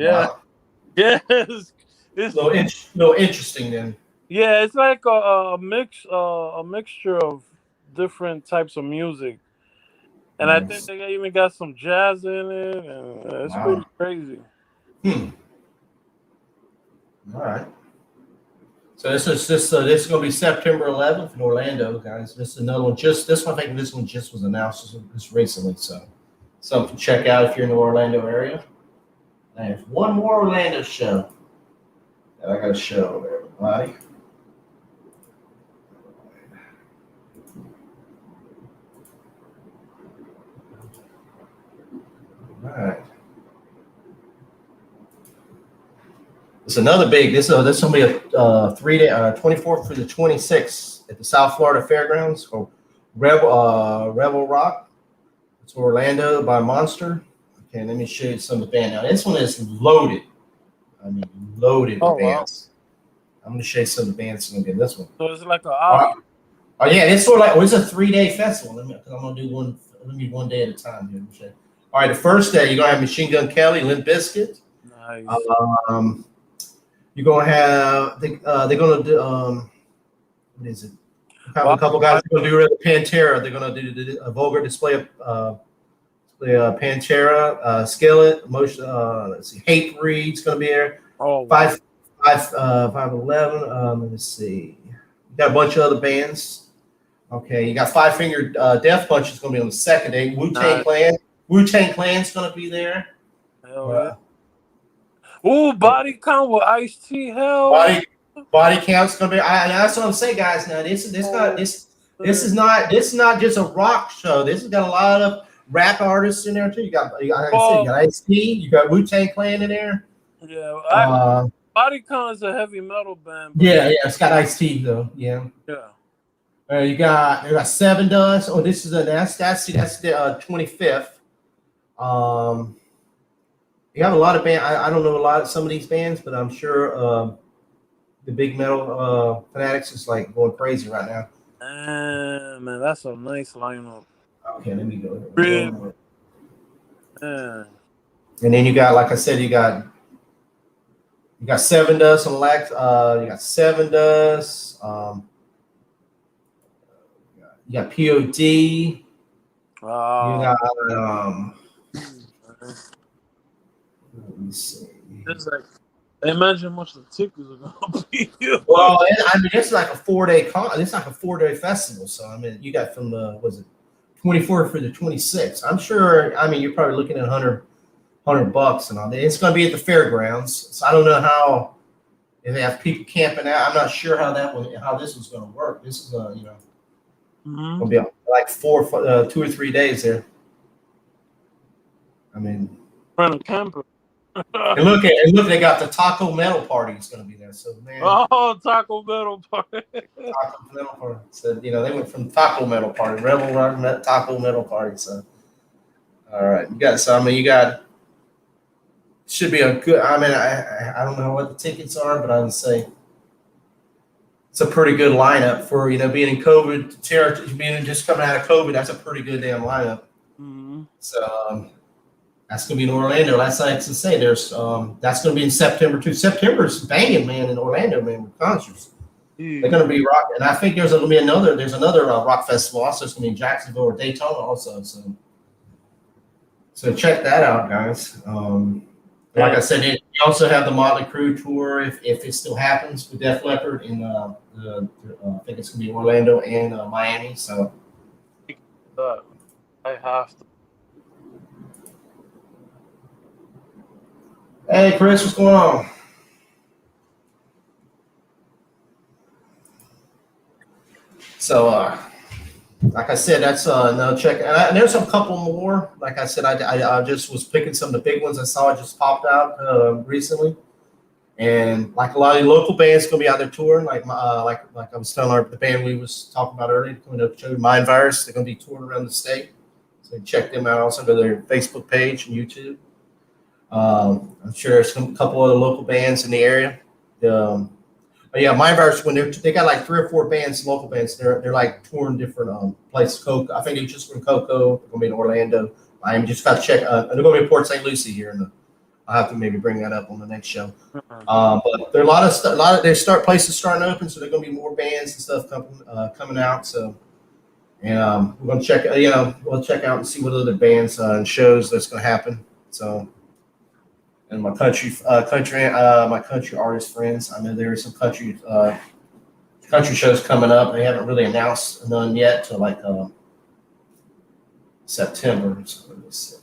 it's a little interesting then. Yeah, it's like a mixture of different types of music, and I think they even got some jazz in it, and it's pretty crazy. All right. So this is going to be September 11th in Orlando, guys. This is another one. I think this one just was announced just recently. So something to check out if you're in the Orlando area. I have one more Orlando show that I got to show everybody. All right. It's another big. This going to be a 3-day, 24th through the 26th at the South Florida Fairgrounds called Rebel Rock. It's Orlando by Monster. Okay, let me show you some of the band. Now this one is loaded. I mean, loaded with bands. Wow. I'm going to show you some of the bands going to get this one. So it's like an album. Oh yeah, it's sort of like it's a 3-day festival. I'm going to do one day at a time here. All right, the first day you're going to have Machine Gun Kelly, Limp Bizkit. Nice. You're going to have they're going to do what is it? A couple guys are going to do Pantera. They're going to do a vulgar display of Pantera, Skillet, Motion. Let's see, Hate Breed's going to be there. Oh, wow. 511. Let me see. You got a bunch of other bands. Okay, you got Five Finger Death Punch is going to be on the second day. Wu-Tang Clan. Wu-Tang Clan's going to be there. Hell yeah. Ooh, Body Count with Ice-T. Hell. Body Count's going to be. That's what I'm saying, guys. Now this is not just a rock show. This has got a lot of rap artists in there too. You got Ice-T. You got Wu-Tang Clan in there. Yeah. Body Count is a heavy metal band. Yeah, it's got Ice-T though. Yeah. You got Seven Dust. Oh, this is that's the 25th. You have a lot of band. I don't know a lot of some of these bands, but I'm sure the big metal fanatics is like going crazy right now. Man, that's a nice lineup. Okay, let me go. Really? And then you got, like I said, you got Seven Dust on Lex. You got Seven Dust. You got POD. You got let me see. It's like, imagine how much the tickets are gonna be. Well, I mean, it's like a 4-day it's like a 4-day festival. So I mean, you got from the was it 24th for the 26th. I'm sure. I mean, you're probably looking at $100 and all that. It's going to be at the fairgrounds. So I don't know how if they have people camping out. I'm not sure how this was going to work. This is going to be like 2 or 3 days there. I mean, run a camper. and look, they got the Taco Metal Party is going to be there. So man, Taco Metal Party. Taco Metal Party. So they went from Taco Metal Party, Rebel Rock Taco Metal Party. So all right, you got. Should be a good. I mean, I don't know what the tickets are, but I would say it's a pretty good lineup for being in COVID territory, being just coming out of COVID. That's a pretty good damn lineup. Mm-hmm. So that's gonna be in Orlando. That's like to say. There's that's gonna be in September too. September's banging, man, in Orlando, man, with concerts. Yeah. They're gonna be rock, and I think there's gonna be another. There's another rock festival also. It's gonna be in Jacksonville or Daytona also. So check that out, guys. Like I said, you also have the Motley Crue tour if it still happens with Def Leppard in I think it's gonna be Orlando and Miami. So I have to. Hey Chris, what's going on? So like I said, that's no check. And there's a couple more. Like I said, I just was picking some of the big ones I saw just popped out recently. And like a lot of the local bands gonna be out there touring. Like I was telling the band we was talking about earlier, coming up to Mind Virus, they're gonna be touring around the state. So check them out. Also go to their Facebook page and YouTube. I'm sure there's a couple other local bands in the area. But yeah, Mind Virus, when they got like 3 or 4 bands, local bands, they're like touring different places. Coco, I think they just from Coco. They're gonna be in Orlando. Miami. Just got to check. They're gonna be in Port St. Lucie here, I'll have to maybe bring that up on the next show. But there are a lot of places starting to open, so there's gonna be more bands and stuff coming out. So, and we're gonna check. We'll check out and see what other bands and shows that's gonna happen. So. And my country artist friends. I know there are some country shows coming up. They haven't really announced none yet till like September.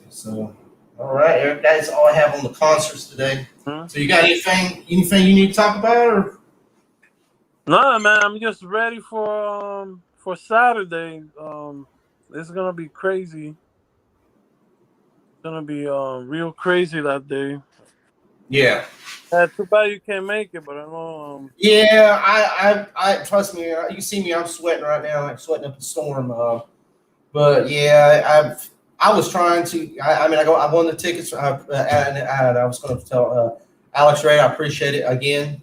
So, all right, Eric, that's all I have on the concerts today. So, you got anything you need to talk about, or? No, man, I'm just ready for Saturday. It's gonna be crazy. It's gonna be real crazy that day. Yeah. Too bad you can't make it, but I know. Yeah, I trust me. You see me, I'm sweating right now. I'm sweating up a storm. But yeah, I was trying to. I won the tickets, and I was going to tell Alex Ray. I appreciate it again,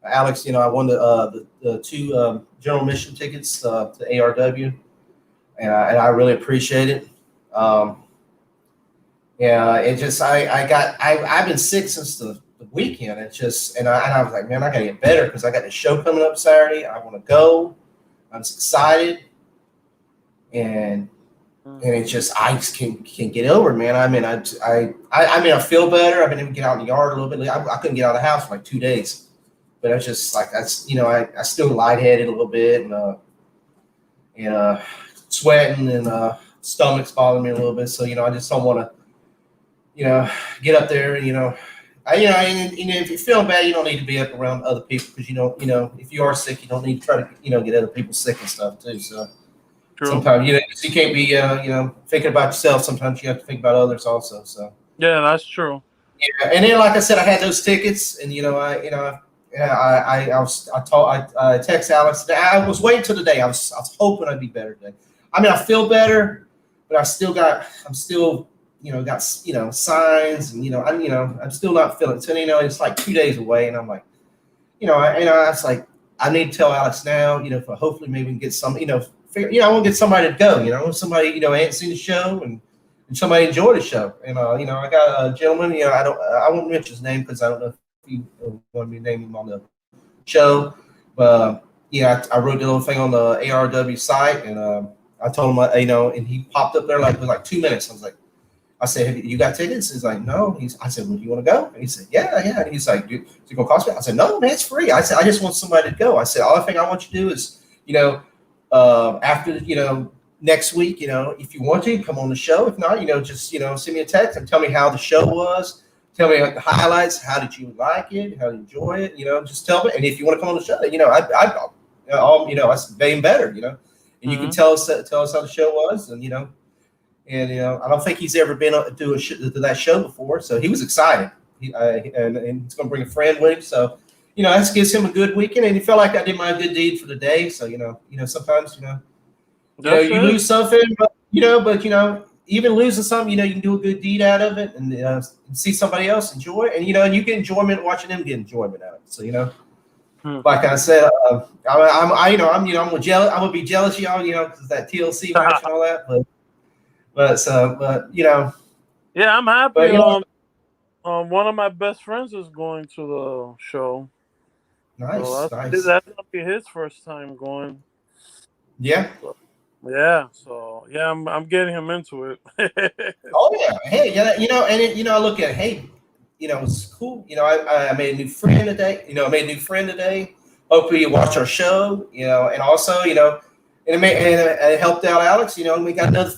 Alex. I won the 2 general mission tickets to ARW, and I really appreciate it. Yeah, it just I've been sick since the weekend. It's just and I was like, man, I gotta get better because I got the show coming up Saturday. I want to go. I'm just excited, and it's just I just can't get over it, man. I mean, I feel better. I've been able to get out in the yard a little bit. I couldn't get out of the house for like 2 days, but it's just like I still lightheaded a little bit and sweating and stomach's bothering me a little bit. So I just don't want to. Get up there and if you're feeling bad, you don't need to be up around other people because if you are sick, you don't need to try to get other people sick and stuff too. So True. Sometimes you can't be thinking about yourself. Sometimes you have to think about others also. So yeah, that's true. Yeah, and then like I said, I had those tickets, and I text Alex. I was waiting till the day. I was hoping I'd be better today. I mean, I feel better, but I'm still got signs, and I'm still not feeling it. So it's like 2 days away, and I'm like, I was like, I need to tell Alex now, for hopefully maybe we can get some, I want to get somebody to go, somebody ain't seen the show and somebody enjoyed the show, and I got a gentleman, I won't mention his name because I don't know if he wanted me to name him on the show, but I wrote the little thing on the ARW site, and I told him, and he popped up there with like 2 minutes. I said, have you got tickets? He's like, no. I said, well, do you want to go? And he said, yeah. And he's like, is it going to cost me? I said, no, man, it's free. I said, I just want somebody to go. I said, all the thing I want you to do is, after, next week, if you want to, come on the show. If not, just, send me a text and tell me how the show was. Tell me the highlights. How did you like it? How did you enjoy it? Just tell me. And if you want to come on the show, that's even better, and you can tell us how the show was, and I don't think he's ever been to that show before, so he was excited. And he's going to bring a friend with him, so that gives him a good weekend, and he felt like I did my good deed for the day. So sometimes you lose something, but even losing something, you can do a good deed out of it, and see somebody else enjoy it, and you get enjoyment watching them get enjoyment out of it. So like I said, I'm jealous. I'm gonna be jealous, of y'all, because that TLC match and all that. Yeah, I'm happy. One of my best friends is going to the show. Nice, so nice. That's gonna be his first time going. Yeah. So I'm getting him into it. Oh yeah, hey, and I look at it, hey, it's cool. I made a new friend today. Hopefully you watch our show, and also, and it helped out Alex, and we got another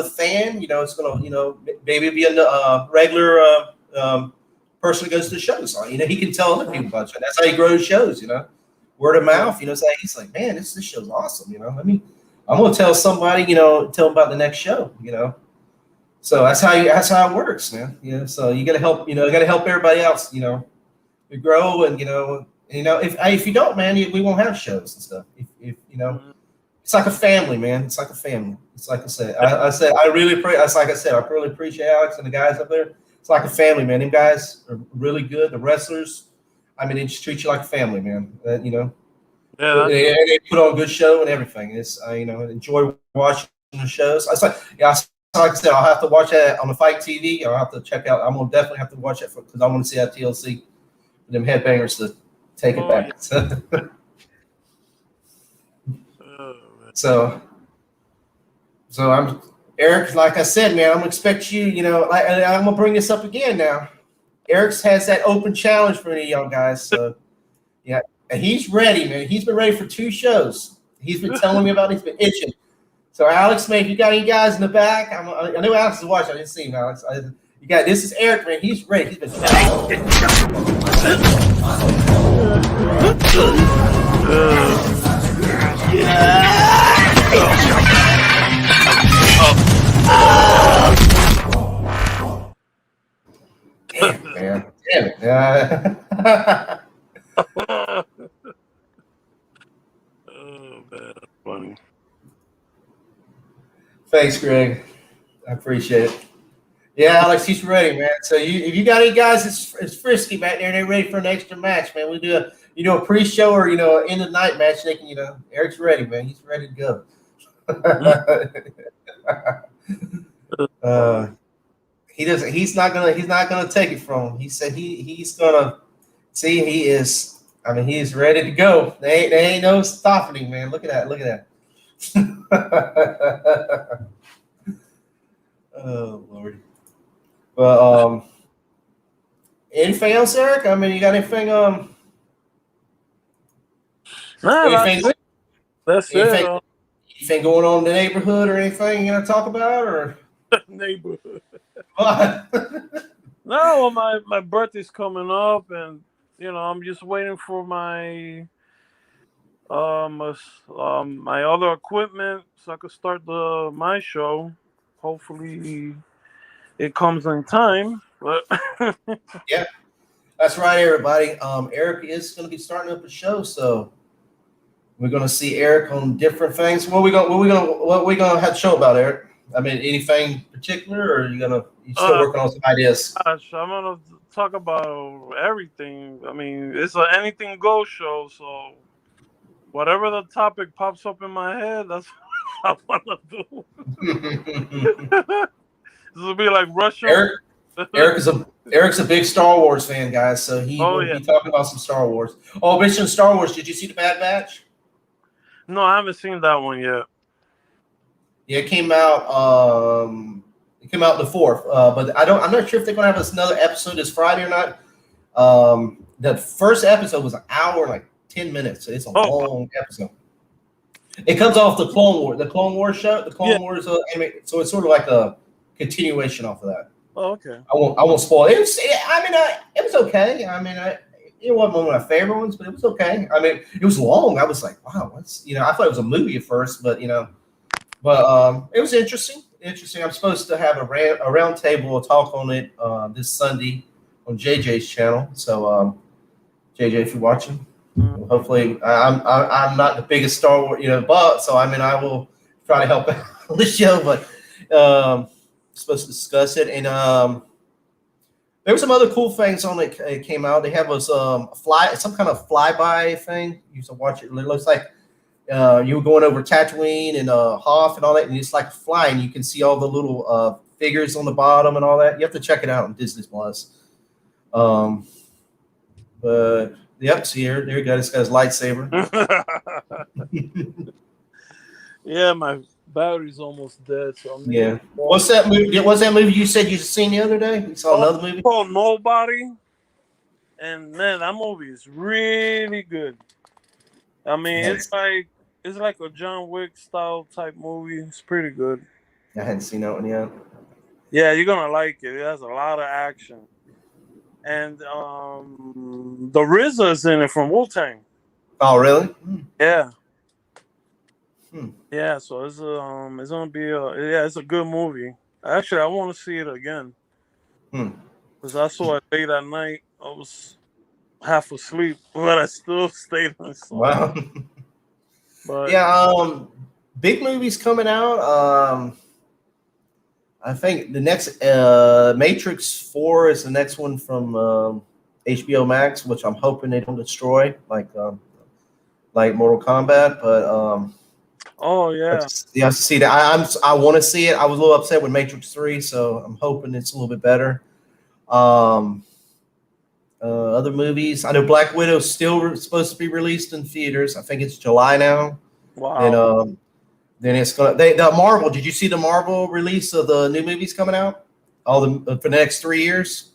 fan, it's gonna, maybe be a regular person who goes to the shows. He can tell other people about it. That's how he grows shows, word of mouth. He's like, man, this show's awesome. I'm gonna tell somebody, tell them about the next show, So that's how it works, man. So you gotta help, everybody else, to grow, and if you don't, man, we won't have shows and stuff. If it's like a family, man. It's like a family. It's like I said. I really appreciate Alex and the guys up there. It's like a family, man. Them guys are really good. The wrestlers, they just treat you like a family, man. Yeah, they put on a good show and everything. It's enjoy watching the shows. Like I said, I'll have to watch that on the Fight TV. I'll have to check out. I'm gonna definitely have to watch it because I want to see that TLC for them headbangers to take it back. Yeah. So I'm Eric. Like I said, man, I'm gonna expect you. I'm gonna bring this up again now. Eric has that open challenge for any young guys. So yeah, and he's ready, man. He's been ready for 2 shows. He's been telling me about it. He's been itching. So Alex, man, if you got any guys in the back, I know Alex is watching. I didn't see him, Alex. This is Eric, man. He's ready. He's been. Damn it. Oh man, funny. Thanks, Greg. I appreciate it. Yeah, Alex, he's ready, man. So if you got any guys that's frisky back there and they're ready for an extra match, man, we do a pre-show or end of the night match. They can, Eric's ready, man. He's ready to go. He's not gonna take it from him. He said he's gonna see. He is ready to go. They ain't no stopping him, man. Look at that. Oh Lord. Well, anything else, Eric? You got anything? That's it. Anything going on in the neighborhood or anything you gonna talk about or neighborhood? What? No, my birthday's coming up, and I'm just waiting for my my other equipment so I could start my show. Hopefully, it comes in time. But yeah, that's right, everybody. Eric is going to be starting up a show, so we're going to see Eric on different things. What we gonna have to show about, Eric? I mean, anything particular, or you still working on some ideas? Gosh, I'm gonna talk about everything. I mean, it's an anything goes show, so whatever the topic pops up in my head, that's what I wanna do. This will be like Russian. Eric, Eric's a big Star Wars fan, guys. So he Oh will yeah. be talking about some Star Wars. Oh, mention Star Wars. Did you see the Bad Batch? No, I haven't seen that one yet. Yeah, it came out. It came out the 4th. But I'm not sure if they're gonna have another episode this Friday or not. The first episode was an hour and like 10 minutes. So it's a long episode. It comes off the Clone Wars show, the Clone Wars anime. So it's sort of like a continuation off of that. Oh, okay. I won't spoil it. It was okay. I mean, it wasn't one of my favorite ones, but it was okay. I mean, it was long. I was like, wow, what's I thought it was a movie at first, but it was interesting. Interesting. I'm supposed to have a round table talk on it this Sunday on JJ's channel. So JJ, if you're watching, hopefully I'm not the biggest Star Wars but so I mean I will try to help out on the show, but supposed to discuss it, and there were some other cool things on it. It came out. They have us some kind of flyby thing. You used to watch it. It looks like you were going over Tatooine and Hoth and all that, and it's like flying. You can see all the little figures on the bottom and all that. You have to check it out on Disney Plus. But yep, see here, there you go. This guy's lightsaber. Yeah, my battery's almost dead. So What's that movie? What's that movie you said you seen the other day? You saw another movie called Nobody, and man, that movie is really good. I mean, it's like a John Wick style type movie. It's pretty good. I hadn't seen that one yet. Yeah, you're gonna like it. It has a lot of action, and the RZA's in it from Wu-Tang. Oh, really? Yeah. Yeah, so it's gonna be it's a good movie. Actually, I want to see it again because I saw it late at night. I was half asleep, but I still stayed on. Wow. But big movies coming out. I think the next Matrix 4 is the next one from HBO Max, which I'm hoping they don't destroy like Mortal Kombat, but oh yeah, you have to see that. I want to see it. I was a little upset with Matrix 3, so I'm hoping it's a little bit better. Other movies, I know Black Widow is still supposed to be released in theaters. I think it's July now. Wow. And then it's gonna the Marvel. Did you see the Marvel release of the new movies coming out? All the for the next 3 years?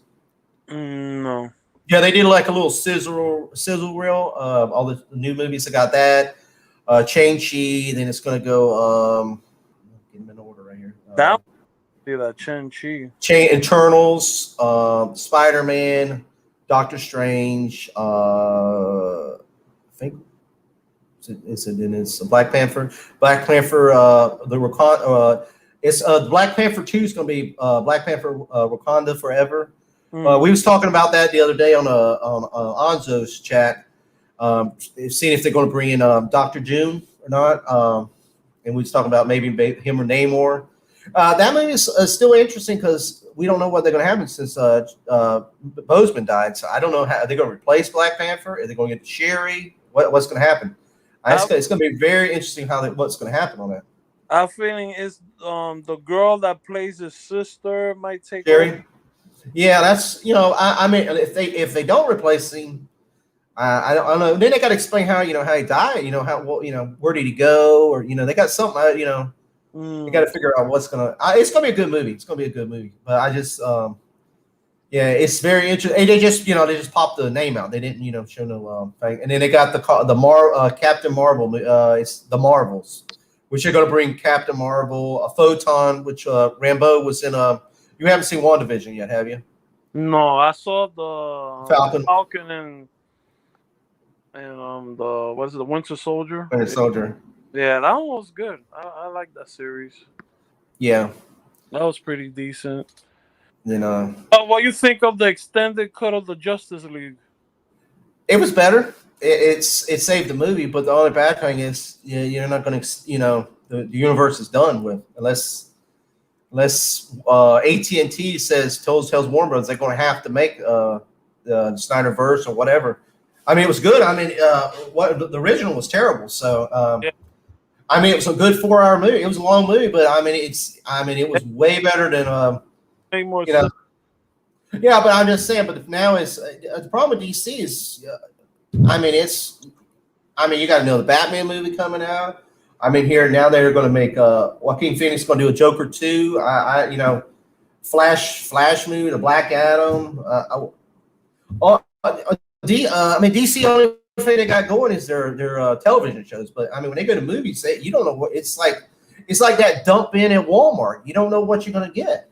No. Yeah, they did like a little sizzle reel. All the new movies. I got that. Shang-Chi. Then it's gonna go. Get them in order right here. That Shang-Chi. Eternals. Spider-Man. Doctor Strange. I think it's Black Panther. Black Panther. It's Black Panther 2 is going to be Black Panther Wakanda Forever. We was talking about that the other day on Anzo's chat. Seeing if they're going to bring in Dr. Doom or not. And we was talking about maybe him or Namor. That movie is still interesting because we don't know what they're going to happen since Boseman died. So I don't know how they're going to replace Black Panther. Are they going to get Sherry? What's going to happen? It's going to be very interesting what's going to happen on that. I'm feeling is the girl that plays his sister might take Sherry. over. Yeah, that's I mean if they don't replace him, I don't know. Then they got to explain how he died. Where did he go? Or they got something. You got to figure out what's gonna. It's gonna be a good movie. It's gonna be a good movie. But I just, it's very interesting. They just popped the name out. They didn't, show no thing. And then they got the Captain Marvel. It's the Marvels, which are gonna bring Captain Marvel, a Photon, which Rambeau was in. You haven't seen WandaVision yet, have you? No, I saw the Falcon and the Winter Soldier. Winter Soldier. Yeah, that one was good. I like that series. Yeah, that was pretty decent. What you think of the extended cut of the Justice League? It was better. It saved the movie, but the only bad thing is you're not going to. The universe is done with unless unless AT&T tells Warner Bros. They're going to have to make the Snyderverse or whatever. I mean, it was good. I mean, the original was terrible. So, I mean, it was a good 4-hour movie. It was a long movie, but I mean, it was way better than sense. Yeah, but I'm just saying. But now the problem with DC is, I mean, you got to know the Batman movie coming out. I mean, here now they're going to make Joaquin Phoenix going to do a Joker 2. Flash movie, the Black Adam. I mean, DC only thing they got going is their television shows. But I mean, when they go to movies, you don't know what it's like. It's like that dump in at Walmart. You don't know what you're going to get.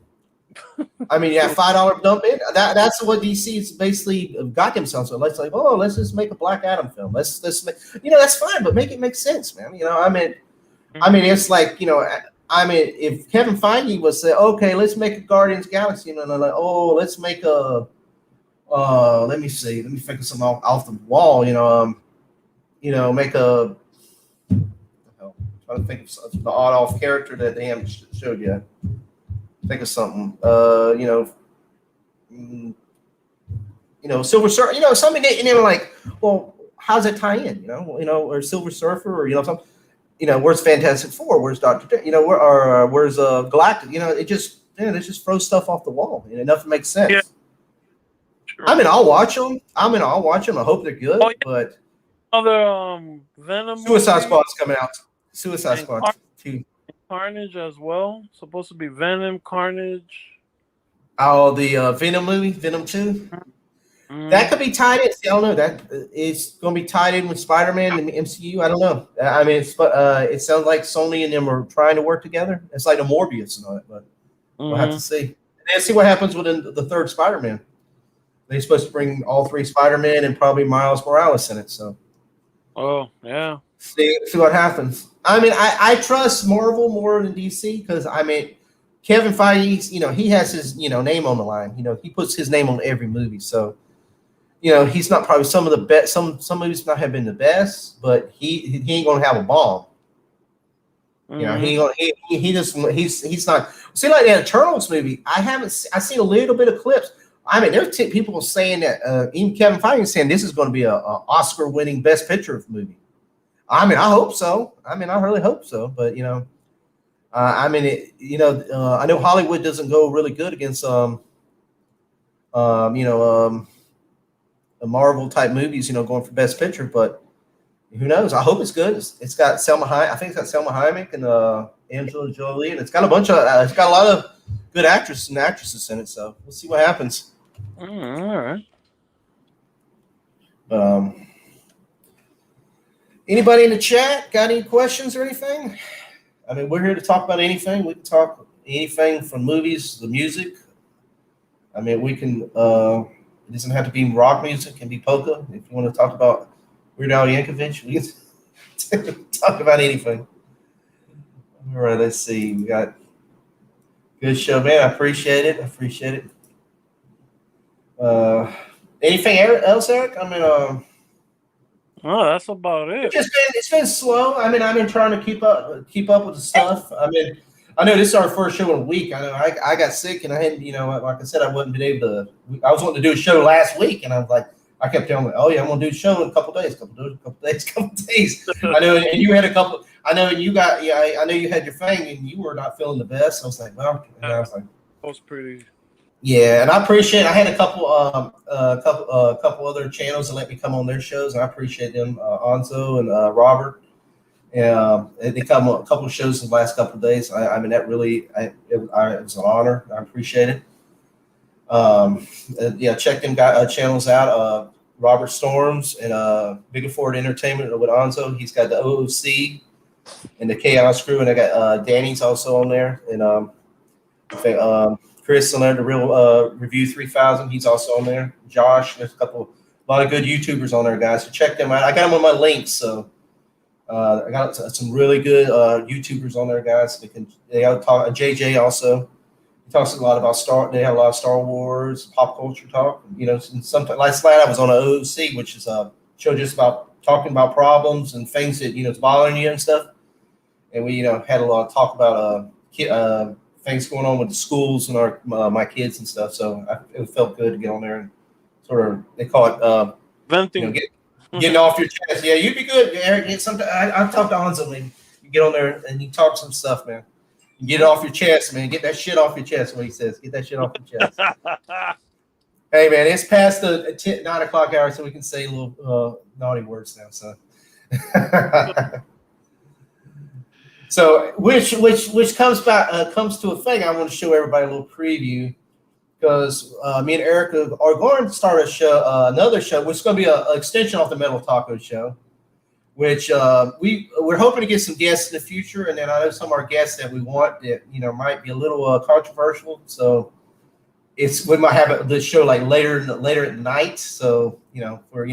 I mean, yeah, $5 dump in. That's what DC's basically got themselves. So let's let's just make a Black Adam film. Let's make, that's fine, but make it make sense, man. I mean, it's like, I mean, if Kevin Feige was say, okay, let's make a Guardians Galaxy, and they're like, let's make a, let me think of something off the wall, make a. I'm trying to think of the odd off character that they haven't showed yet. Think of something, Silver Surfer, something that, and they were like, well, how's that tie in, or Silver Surfer, or something, where's Fantastic Four, where's Doctor, where's Galactic, it just, they just throw stuff off the wall, and nothing makes sense. Yeah. Sure. I mean, I'll watch them. I hope they're good, but other Venom Suicide Squad's coming out. Suicide Squad 2. Carnage as well. Supposed to be Venom, Carnage. Oh, the Venom movie, Venom 2. Mm-hmm. That could be tied in. See, I don't know. That it's going to be tied in with Spider-Man and the MCU. I don't know. I mean, it sounds like Sony and them are trying to work together. It's like a Morbius and all that, but we'll have to see. And see what happens with the third Spider-Man. They're supposed to bring all 3 Spider-Man and probably Miles Morales in it. So. Oh yeah. See what happens. I mean, I trust Marvel more than DC because, I mean, Kevin Feige, he has his, name on the line. He puts his name on every movie. So, he's not probably some of the best. Some movies not have been the best, but he ain't gonna have a bomb. Mm-hmm. He's not. See, like that Eternals movie, I seen a little bit of clips. I mean, there's people saying that even Kevin Feige is saying this is going to be a Oscar-winning Best Picture movie. I mean, I hope so. I mean, I really hope so. But I mean, I know Hollywood doesn't go really good against Marvel type movies, going for Best Picture. But who knows? I hope it's good. It's got Selma Hayek. I think it's got Selma Hayek and Angela Jolie, and it's got a bunch of. It's got a lot of good actresses and actresses in it. So we'll see what happens. All right. Anybody in the chat got any questions or anything? I mean, we're here to talk about anything. We can talk anything from movies, the music. I mean, we can. It doesn't have to be rock music. It can be polka. If you want to talk about Weird Al Yankovic, we can talk about anything. All right, let's see. We got good show, man. I appreciate it. Anything else, Eric? I mean, oh, that's about it. It's been slow. I mean, I've been trying to keep up with the stuff. I mean, I know this is our first show in a week. I know I got sick and I hadn't, like I said, I wasn't been able to. I was wanting to do a show last week, and I was like, I kept telling me, oh yeah, I'm gonna do a show in a couple days. I know, and you had a couple. I know you got. Yeah, I know you had your thing, and you were not feeling the best. So I was like, well, I was like, that was pretty. Yeah, and I appreciate. I had a couple other channels that let me come on their shows, and I appreciate them, Anzo and Robert. They come on a couple of shows in the last couple of days. I mean, that really, it was an honor. I appreciate it. Check them channels out. Robert Storms and Big Ford Entertainment with Anzo. He's got the OOC and the Chaos Crew, and I got Danny's also on there, and I think Chris on there, the Real Review 3000. He's also on there. Josh, there's a lot of good YouTubers on there, guys. So check them out. I got them on my links, so I got some really good YouTubers on there, guys. They got to talk. JJ also. He talks a lot about They have a lot of Star Wars, pop culture talk. And sometimes last night I was on an OOC, which is a show just about talking about problems and things that it's bothering you and stuff. And we had a lot of talk about things going on with the schools and my kids and stuff. So it felt good to get on there and sort of, they call it venting, getting off your chest. Yeah, you'd be good, Eric. I've talked to Hanzo, man. You get on there and you talk some stuff, man. You get it off your chest, man. Get that shit off your chest. What he says, get that shit off your chest. Hey, man, it's past the 9 o'clock hour, so we can say little naughty words now, son. So, which comes to a thing. I want to show everybody a little preview because me and Erica are going to start a show, another show, which is going to be an extension off the Metal Taco show. Which we're hoping to get some guests in the future, and then I know some of our guests that we want that might be a little controversial. So we might have the show like later at night. So for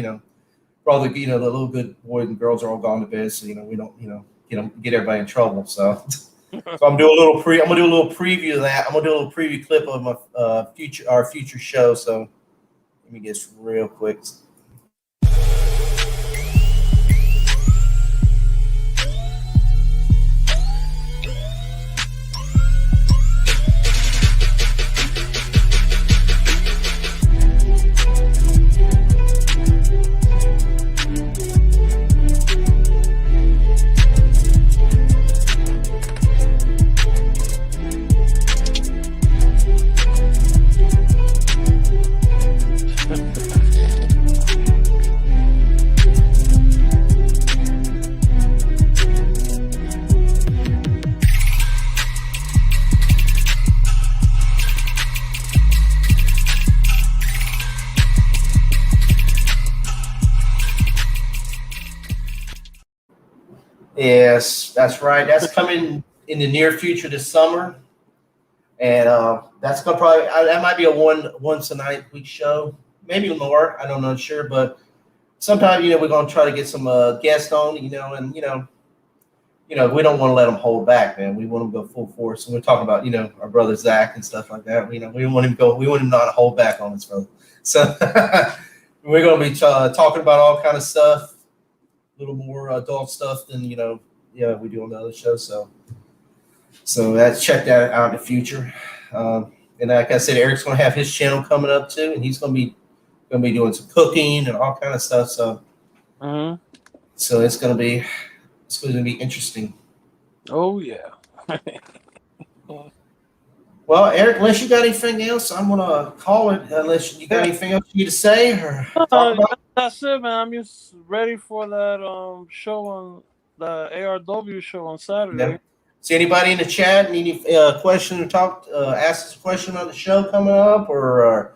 all the the little good boys and girls are all gone to bed, so we don't get everybody in trouble. So I'm gonna do a little preview of that. I'm gonna do a little preview clip of my our future show. So let me get this real quick. Yes, that's right. That's coming in the near future this summer, and that's gonna probably that might be a once a night week show, maybe more. I don't know, sure, but sometime we're gonna try to get some guests on, and we don't want to let them hold back, man. We want them to go full force, and we're talking about our brother Zack and stuff like that. We want him we want him not to hold back on us, brother. So we're gonna be talking about all kind of stuff. A little more adult stuff than we do on the other show. So check that out in the future. And like I said, Eric's going to have his channel coming up too, and he's going to be doing some cooking and all kind of stuff. So so it's going to be interesting. Oh yeah. Well, Eric, unless you got anything else, I'm gonna call it. Unless you got anything else you need to say or talk about. That's it, man. I'm just ready for that show on the ARW show on Saturday. Yeah. See anybody in the chat? Any question or ask us a question on the show coming up, or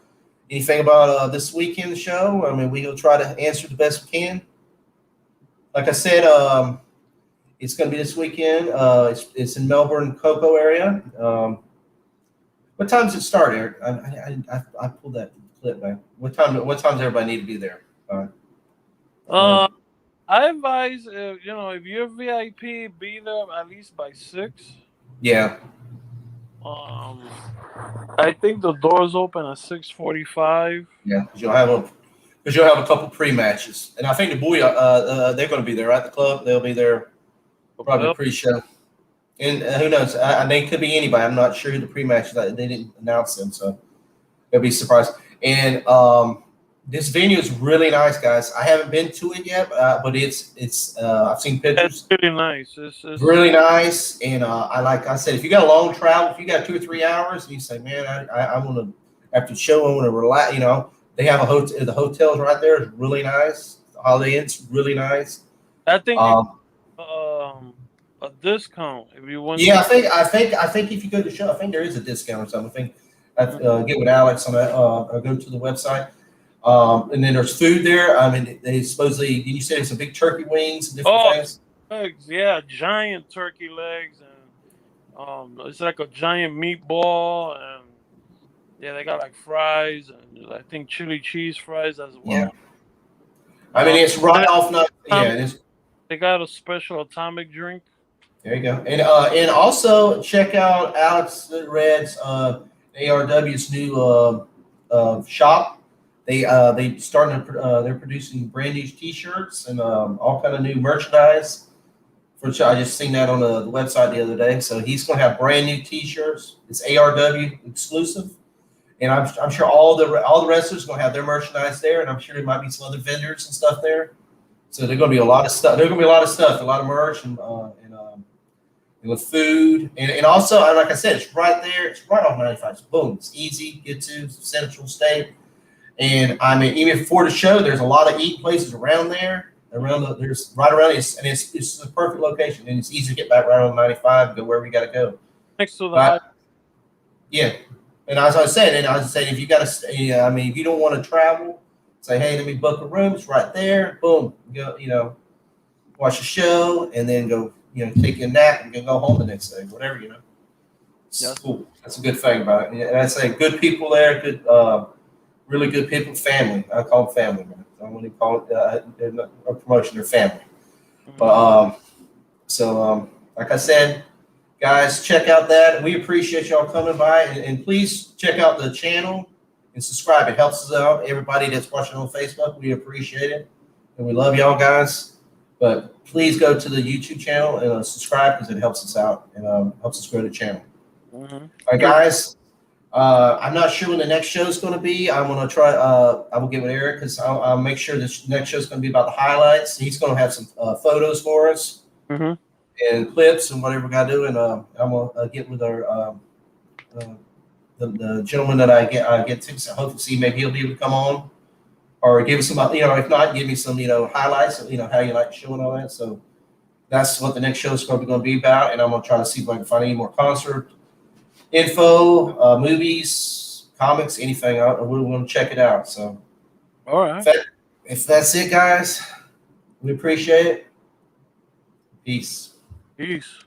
anything about this weekend show? I mean, we'll try to answer the best we can. Like I said, it's going to be this weekend. It's in Melbourne, Coco area. What time does it start, Eric? I pulled that clip back. What time does everybody need to be there? I advise if you're VIP, be there at least by 6. Yeah. I think the doors open at 6:45. Yeah, because you'll have a couple pre-matches, and I think the boy they're going to be there at the club. They'll be there probably pre-show. And who knows? They could be anybody. I'm not sure who the pre-match is. They didn't announce them, so they'll be surprised. And this venue is really nice, guys. I haven't been to it yet, but it's I've seen pictures. It's really nice. It's really nice. And like I said, if you got a long travel, if you got 2 or 3 hours, and you say, man, I want to after the show, I want to relax. They have a hotel. The hotel's right there. It's really nice. The Holiday Inn's really nice. I think a discount if you want. Yeah, I think if you go to the show, I think there is a discount or something. I think get with Alex on that. Or go to the website. And then there's food there. I mean, they supposedly. Did you say some big turkey wings and different things? Legs, yeah, giant turkey legs, and it's like a giant meatball, and yeah, they got like fries and I think chili cheese fries as well. Yeah. I mean, it's right off. It is. They got a special atomic drink. There you go, and also check out Alex Red's ARW's new shop. They're producing brand new T-shirts and all kind of new merchandise I just seen that on the website the other day. So he's going to have brand new T-shirts. It's ARW exclusive, and I'm sure all the wrestlers are going to have their merchandise there, and I'm sure there might be some other vendors and stuff there. So there's going to be a lot of stuff. There's going to be a lot of stuff, a lot of merch, and with food, and also, like I said, it's right there. It's right off 95. It's boom. It's easy to get to, Central State, and I mean, even before the show, there's a lot of eating places around there. There's right around it, and it's a perfect location, and it's easy to get back right on 95 and go wherever you got to go. Next to the yeah, and as I was saying, if you got to stay, I mean, if you don't want to travel, say, hey, let me book a room. It's right there. Boom, go, watch the show, and then go. Take a nap and go home the next day, whatever, It's cool. That's a good thing about it. And I say good people there, good, really good people, family. I call them family, man. I don't want to call it a promotion, they're family. But, like I said, guys, check out that. We appreciate y'all coming by, and please check out the channel and subscribe. It helps us out. Everybody that's watching on Facebook, we appreciate it. And we love y'all guys. But please go to the YouTube channel and subscribe because it helps us out and helps us grow the channel. Mm-hmm. All right, guys. I'm not sure when the next show is going to be. I'm going to try. I will get with Eric because I'll make sure this next show is going to be about the highlights. He's going to have some photos for us and clips and whatever we got to do. And I'm going to get with our the gentleman that I get to. So hopefully, see maybe he'll be able to come on. Or give us some, if not, give me some, highlights of, how you like the show and all that. So that's what the next show is probably going to be about. And I'm going to try to see if I can find any more concert info, movies, comics, anything. We're going to check it out. So, all right. If that's it, guys, we appreciate it. Peace. Peace.